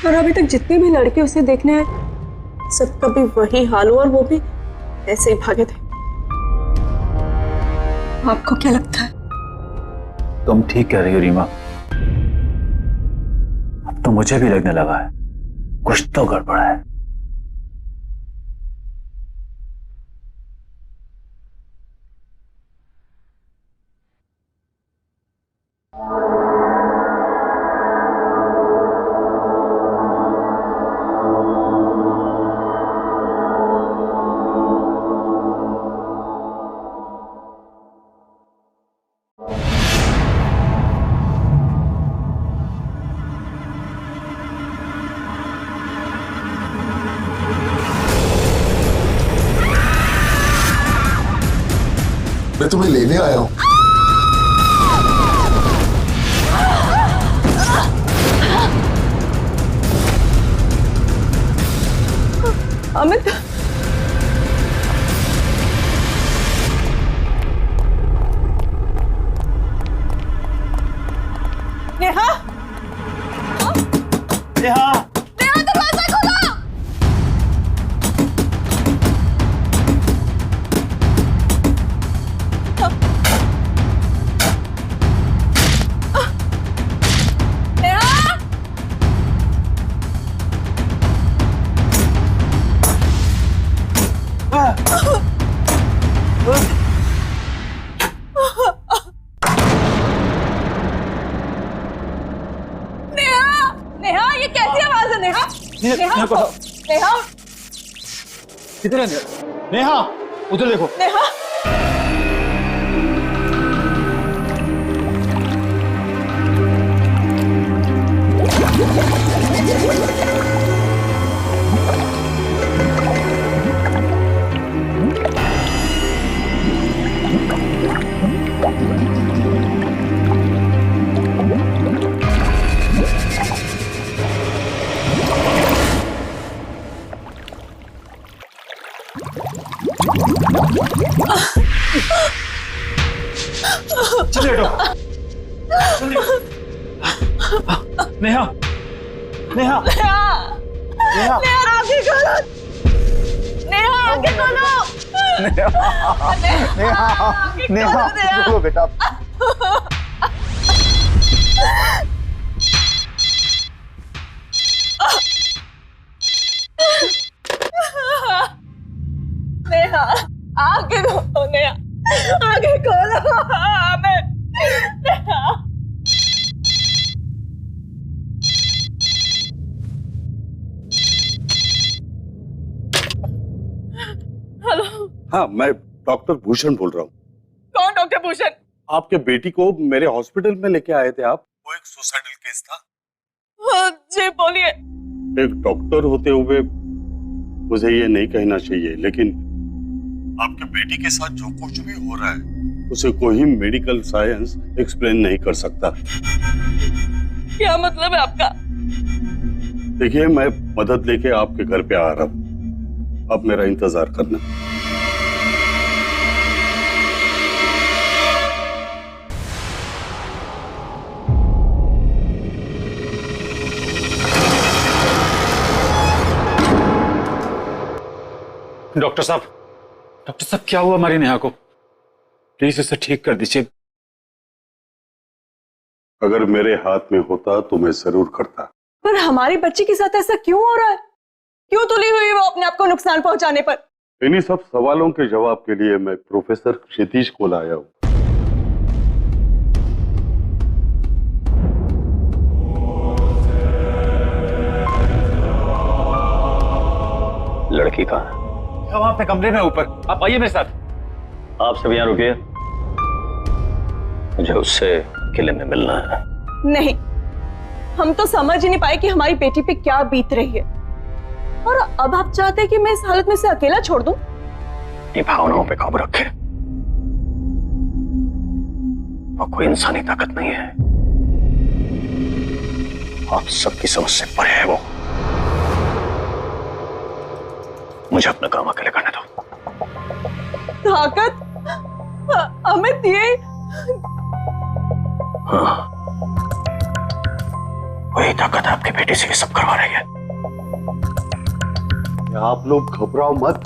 और अभी तक जितने भी लड़के उसे देखने आए सबका भी वही हाल हुआ और वो भी ऐसे ही भागे थे। आपको क्या लगता है? तुम ठीक कह रही हो रीमा, अब तो मुझे भी लगने लगा है कुछ तो गड़बड़ है। मैं तुम्हें लेने आया हूं। अमित, नेहा, नेहा, नेहा दरवाजा खोलो। नेहा, ये कैसी आवाज है? नेहा, नेहा, किधर है नेहा? उधर देखो। नेहा, चलिए नेहा, नेहा, नेहा, आगे खोलो। नेहा, आगे खोलो। नेहा, देखो बेटा। नेहा, आगे खोलो। नेहा, आगे खोलो। नेहा, हाँ, मैं डॉक्टर भूषण बोल रहा हूँ। कौन डॉक्टर भूषण? आपके बेटी को मेरे हॉस्पिटल में लेके आए थे आप। वो एक सुसाइडल केस था। हाँ, जी बोलिए। एक डॉक्टर होते हुए मुझे ये नहीं कहना चाहिए, लेकिन आपके बेटी के साथ जो कुछ भी हो रहा है उसे कोई मेडिकल साइंस एक्सप्लेन नहीं कर सकता। क्या मतलब है आपका? देखिए, मैं मदद लेके आपके घर पे आ रहा हूँ, आप मेरा इंतजार करना। डॉक्टर साहब क्या हुआ हमारी नेहा को? प्लीज इसे ठीक कर दीजिए। अगर मेरे हाथ में होता तो मैं जरूर करता। पर हमारी बच्ची के साथ ऐसा क्यों हो रहा है? क्यों तुली हुई वो अपने आप को नुकसान पहुंचाने पर? इन्हीं सब सवालों के जवाब के लिए मैं प्रोफेसर क्षितिज को लाया हूँ। लड़की कहाँ है? वहां पे कमरे में ऊपर। आप आइए मेरे साथ। आप सब यहाँ रुकिए, मुझे उससे किले में मिलना है। नहीं, हम तो समझ ही नहीं पाए कि हमारी बेटी पे क्या बीत रही है, और अब आप चाहते हैं कि मैं इस हालत में से अकेला छोड़ दूं? ये भावनाओं पे काबू रखे, और कोई इंसानी ताकत नहीं है, आप सबकी समझ से परे है वो। मुझे अपना काम अकेले करने दो। ताकत? अमित, ये हाँ, वही ताकत आपकी बेटी से भी सब करवा रही है। आप लोग घबराओ मत,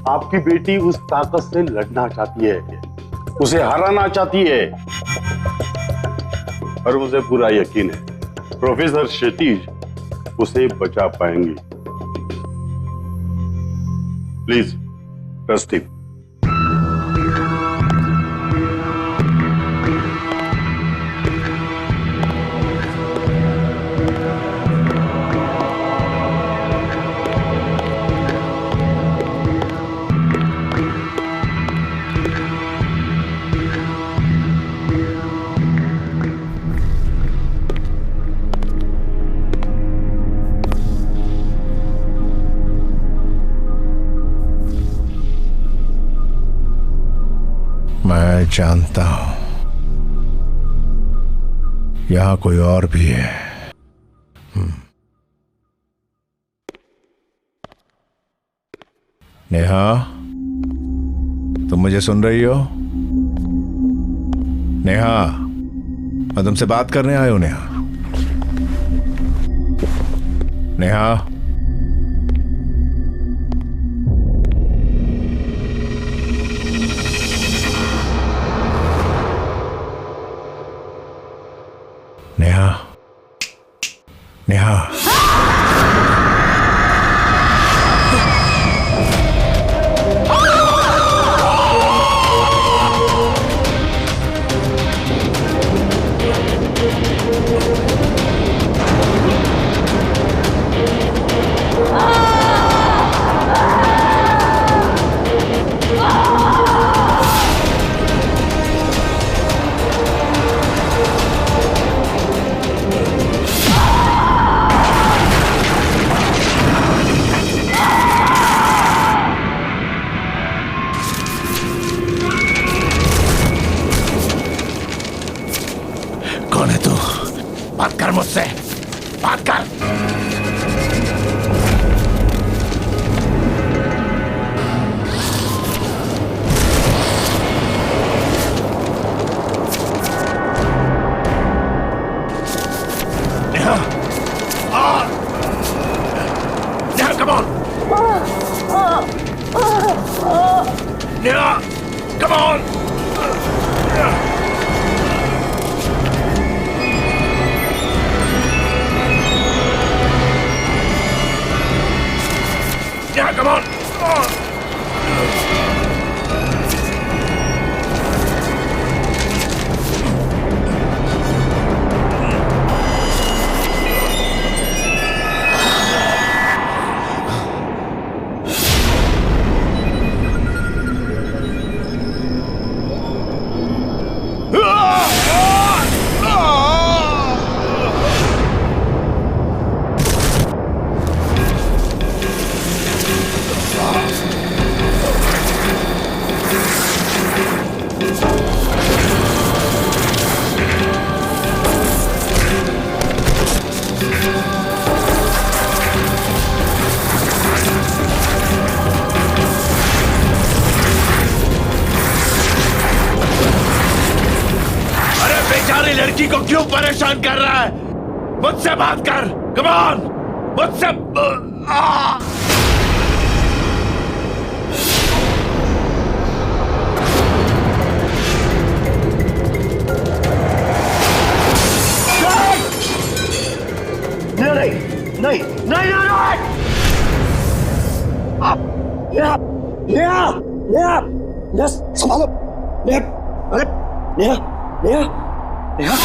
आपकी बेटी उस ताकत से लड़ना चाहती है, उसे हराना चाहती है, और मुझे पूरा यकीन है प्रोफेसर क्षितिज उसे बचा पाएंगे। Please trust him. मैं जानता हूं यहां कोई और भी है। नेहा, तुम मुझे सुन रही हो? नेहा, मैं तुमसे बात करने आया हूं। नेहा, नेहा, नेहा, नेहा। कौन है तू? बात कर मुझसे, बात कर। Neha, Neha, come on. Neha, come on. Yeah, come on! लड़की को क्यों परेशान कर रहा है? मुझसे बात कर, कम ऑन, मुझसे नहीं नहीं नहीं नेहा संभालो, नेहा, अरे नेहा नेहा नेहा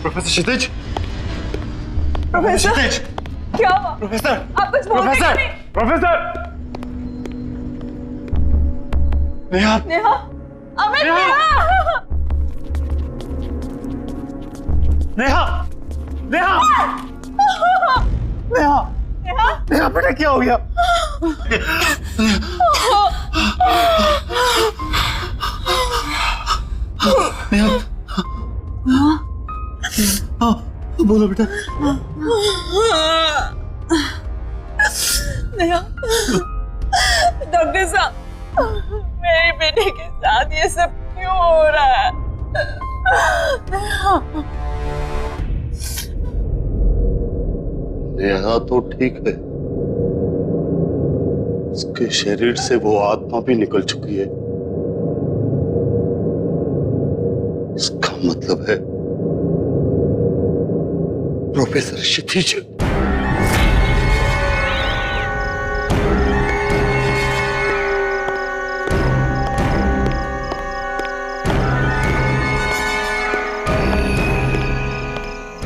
प्रोफेसर क्षितिज, प्रोफेसर क्षितिज, क्या हुआ? प्रोफेसर, आप कुछ बोलते क्यों नहीं? प्रोफेसर, नेहा, नेहा, अमित, नेहा, नेहा, नेहा, नेहा, नेहा, बेटा क्या हो गया? नेहा, हाँ, बोलो बेटा। नेहा, डॉक्टर साहब, मेरी बेटे के साथ ये सब क्यों हो रहा है? नेहा तो ठीक है, उसके शरीर से वो आत्मा भी निकल चुकी है। इसका मतलब है प्रोफेसर क्षितिज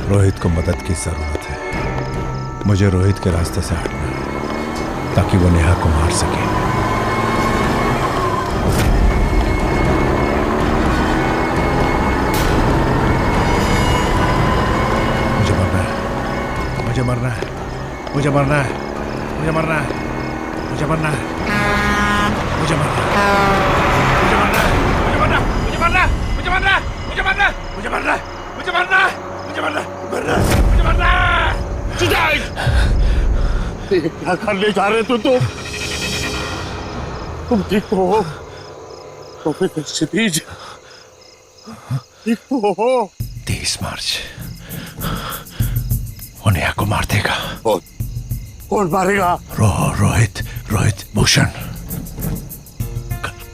रोहित को मदद की जरूरत है। मुझे रोहित के रास्ते से हटना है ताकि वो नेहा को मार सके। मुझे मरना है, मुझे मरना है, मुझे मरना है, मुझे मरना है, मुझे मरना है, मुझे मरना है, मुझे मरना है, मुझे मरना है, मुझे मरना है, मुझे मरना है, मुझे मरना है, मुझे मरना है, मुझे मरना है, मुझे मरना है। ये क्या करने जा रहे तुम ठीक तो हो प्रोफेसर क्षितिज, ठीक तो हो? 23 मार्च वो नेहा को मार देगा। कौन मारेगा? रोहित भूषण।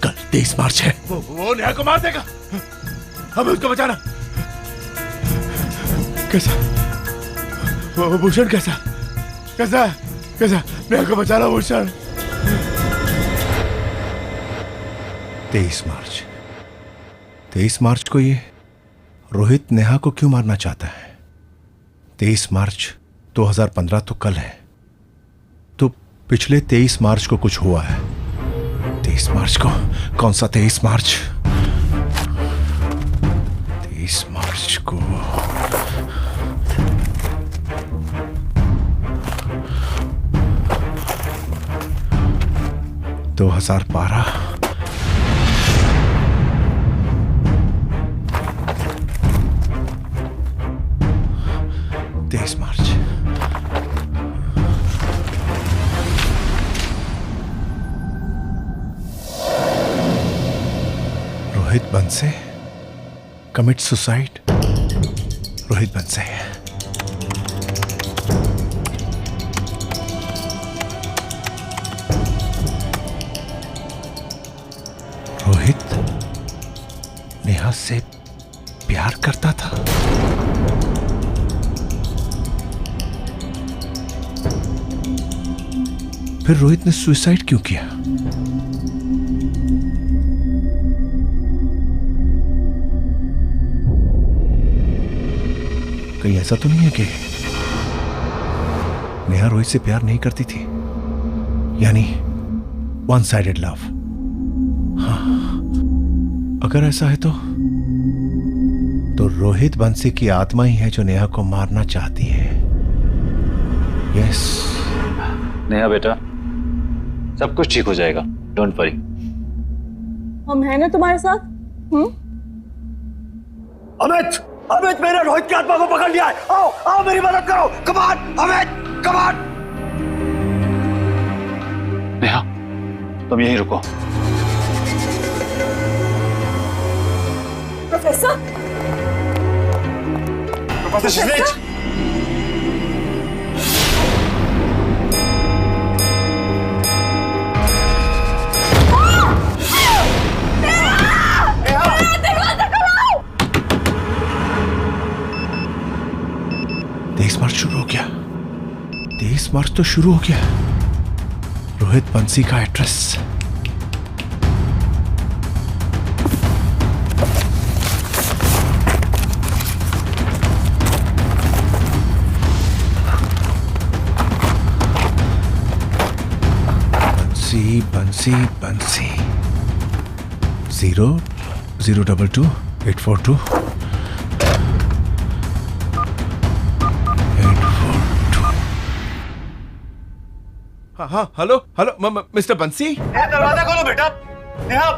कल 23 मार्च है। वो नेहा को मार देगा। हमें उसको बचाना। कैसा? वो भूषण कैसा? कैसा? कैसा? नेहा को बचाना भूषण। 23 मार्च। 23 मार्च को ये रोहित नेहा को क्यों मारना चाहता है? 23 मार्च 2015 तो कल है, तो पिछले 23 मार्च को कुछ हुआ है। 23 मार्च को? कौन सा 23 मार्च? 23 मार्च को 2012। मार्च। Rohit Banse commit suicide. रोहित बंसे रोहित नेहा से प्यार करता था। फिर रोहित ने सुसाइड क्यों किया? कहीं ऐसा तो नहीं है कि नेहा रोहित से प्यार नहीं करती थी, यानी वन साइडेड लव। हाँ, अगर ऐसा है तो रोहित बंसी की आत्मा ही है जो नेहा को मारना चाहती है। यस नेहा बेटा, सब कुछ ठीक हो जाएगा, डोंट वरी। हम हैं ना तुम्हारे साथ। अमित, अमित मेरे रोहित की आत्मा को पकड़ लिया है। आओ आओ मेरी मदद करो। Come on Amit, come on. Neha तुम यहीं रुको। प्रोफेसर, प्रोफेसर शिजलेज, मार्च शुरू हो गया। 23 मार्च तो शुरू हो गया। रोहित बंसी का एड्रेस। बंसी बंसी बंसी 0022842। हाँ हेलो हेलो मिस्टर बंसी। दरवाजा खोलो बेटा। नेहा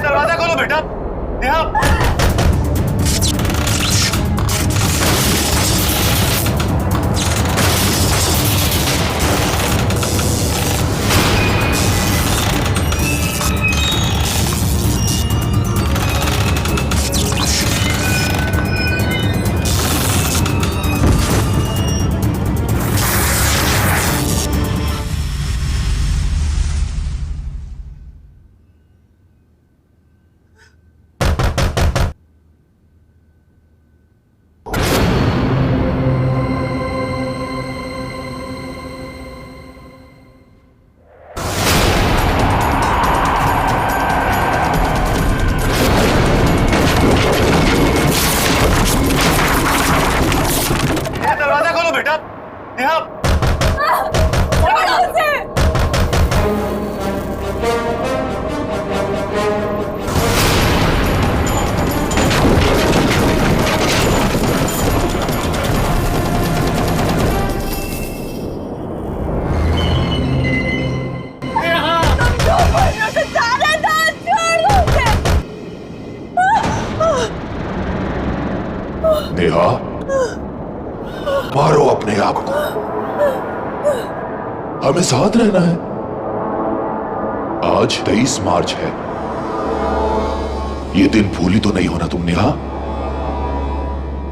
दरवाजा खोलो बेटा। नेहा नेहा, मारो अपने आप को। हमें साथ रहना है। आज 23 मार्च है। ये दिन भूली तो नहीं होना तुम नेहा।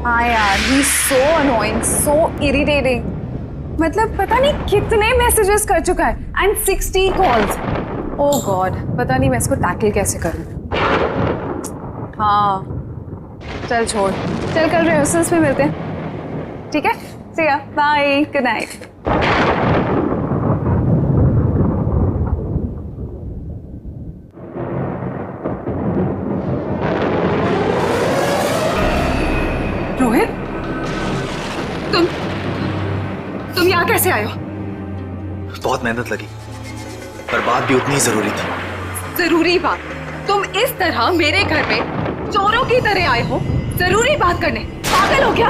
हाँ यार, ही सो अनोइंग, सो इरिटेटिंग। मतलब पता नहीं कितने मैसेजेस कर चुका है एंड 60 कॉल्स। ओह गॉड, पता नहीं मैं इसको टैकल कैसे करूं। हाँ चल छोड़, चल कल रिहर्सल्स में मिलते हैं, ठीक है? सी या, बाय, गुड नाइट। रोहित, तुम यहाँ कैसे आए हो? बहुत मेहनत लगी, पर बात भी उतनी जरूरी थी। जरूरी बात? तुम इस तरह मेरे घर में चोरों की तरह आए हो जरूरी बात करने? पागल हो क्या?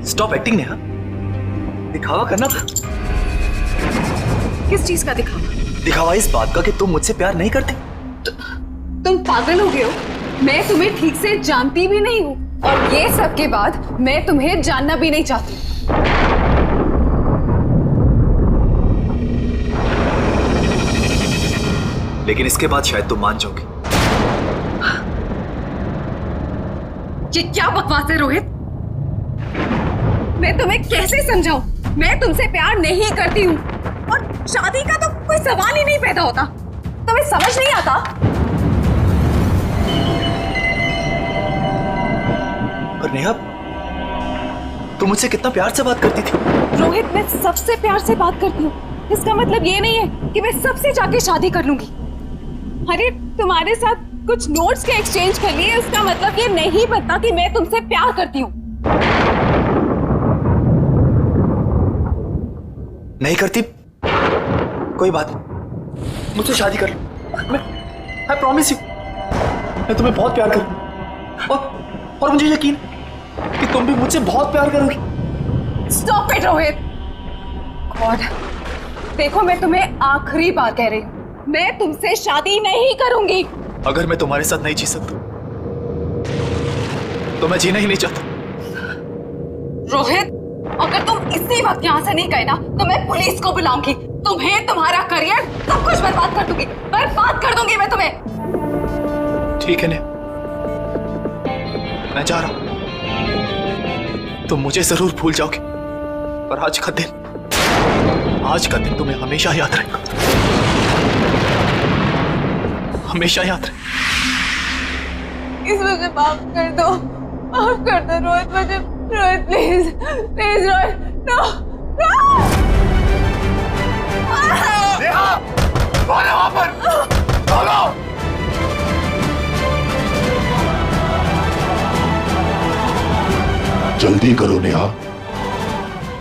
स्टॉप एक्टिंग नेहा, दिखावा करना था। किस चीज का दिखावा? दिखावा इस बात का कि तुम मुझसे प्यार नहीं करती। तुम पागल हो गए हो? मैं तुम्हें ठीक से जानती भी नहीं हूँ और ये सब के बाद मैं तुम्हें जानना भी नहीं चाहती। लेकिन इसके बाद शायद तुम मान जाओगे। ये क्या बकवास है रोहित? मैं तुम्हें कैसे समझाऊं? मैं तुमसे प्यार नहीं करती हूँ और शादी का तो कोई सवाल ही नहीं पैदा होता। तुम्हें समझ नहीं आता? पर नेहा, तुम मुझसे कितना प्यार से बात करती थी। रोहित, मैं सबसे प्यार से बात करती हूँ। इसका मतलब ये नहीं है कि मैं सबसे जाके शादी कर लूंगी। अरे तुम्हारे साथ कुछ नोट्स के एक्सचेंज कर लिए, उसका मतलब ये नहीं बनता कि मैं तुमसे प्यार करती हूँ। नहीं करती कोई बात नहीं, मुझसे शादी कर लो। I promise you, मैं तुम्हें बहुत प्यार करूँ और मुझे यकीन कि तुम भी मुझसे बहुत प्यार करोगी। Stop it Rohit. गॉड, देखो मैं तुम्हें आखिरी बार कह रही हूँ, मैं तुमसे शादी नहीं करूंगी। अगर मैं तुम्हारे साथ नहीं जी सकता तो मैं जीना ही नहीं चाहता। रोहित, अगर तुम इसी वक्त यहाँ से नहीं गए ना तो मैं पुलिस को बुलाऊंगी। तुम्हें, तुम्हारा करियर, सब कुछ बर्बाद कर दूंगी, बर्बाद कर दूंगी मैं तुम्हें। ठीक है ने, मैं जा रहा हूं। तुम मुझे जरूर भूल जाओगे, पर आज का दिन तुम्हें हमेशा याद रहेगा, हमेशा याद रहेगा। इस मुझे माफ कर दो रोहित, मुझे, Rohit please please Rohit, no Neha, कौन है वहां पर? बोलो। जल्दी करो नेहा,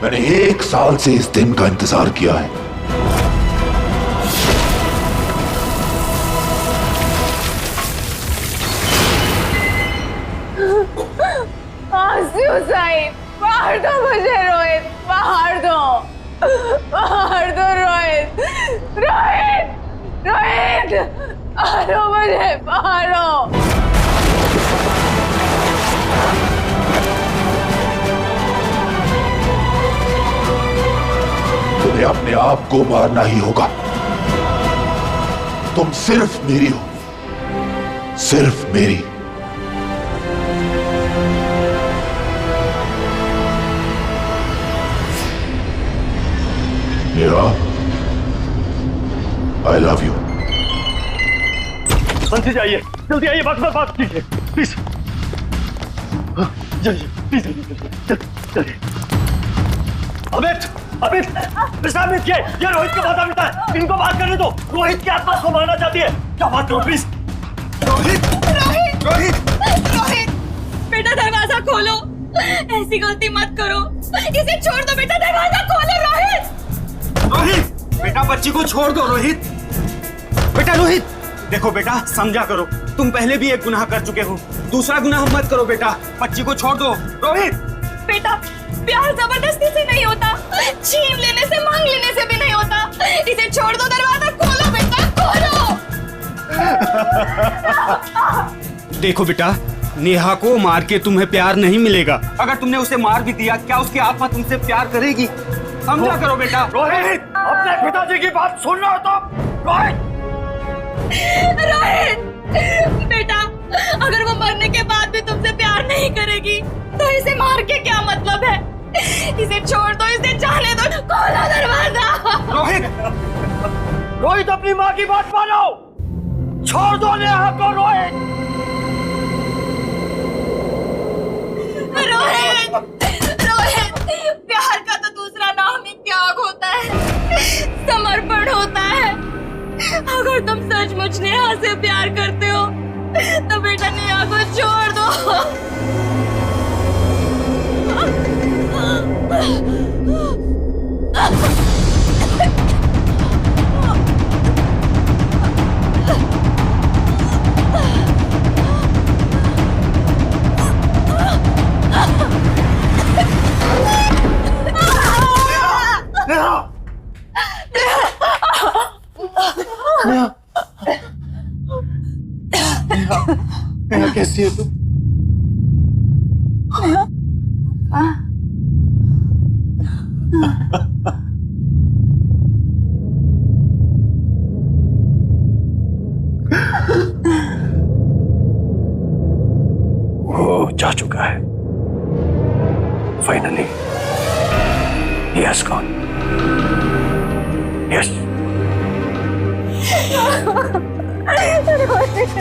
मैंने 1 साल से इस दिन का इंतजार किया है। आंसू साहिब, मार दो मुझे रोहित, मार दो रोहित, मारो मुझे, मारो। तुम्हें अपने आप को मारना ही होगा। तुम सिर्फ मेरी हो, सिर्फ मेरी। Neha, I love you. बंसी जाइए, जल्दी आइए, बात कीजिए प्लीज। जाइए प्लीज, चलिए। अमित, ये रोहित के माता पिता है, इनको बात करने दो। रोहित की आत्मा को मारना चाहती है, क्या बात करो प्लीज। रोहित, बेटा दरवाजा खोलो, ऐसी गलती मत करो, इसे छोड़ दो बेटा, दरवाजा खोलो। रोहित, बेटा बच्ची को छोड़ दो। रोहित, बेटा रोहित, देखो बेटा समझा करो, तुम पहले भी एक गुनाह कर चुके हो, दूसरा गुनाह मत करो बेटा, बच्ची को छोड़ दो। रोहित, बेटा प्यार जबरदस्ती से नहीं होता, छीन लेने से, मांग लेने से भी नहीं होता, इसे छोड़ दो, दरवाजा खोलो बेटा, खोलो। देखो बेटा, नेहा को मार के तुम्हें प्यार नहीं मिलेगा। अगर तुमने उसे मार भी दिया, क्या उसकी आत्मा तुमसे प्यार करेगी? समझा करो बेटा। रोहित, अपने पिताजी की बात सुन रहे हो तुम? रोहित, बेटा अगर वो मरने के बाद भी तुमसे प्यार नहीं करेगी तो इसे मार के क्या मतलब है? इसे छोड़ दो, इसे जाने दो, खोलो दरवाजा। रोहित, अपनी माँ की बात मानो, छोड़ दो नेहा को। रोहित, प्यार का तो दूसरा नाम ही त्याग होता है, समर्पण होता है। अगर तुम सचमुच नेहा से प्यार करते हो तो बेटा नेहा को छोड़ दो। नेहा कैसी है तुम? वो जा चुका है finally. He has gone. Yes. Rohit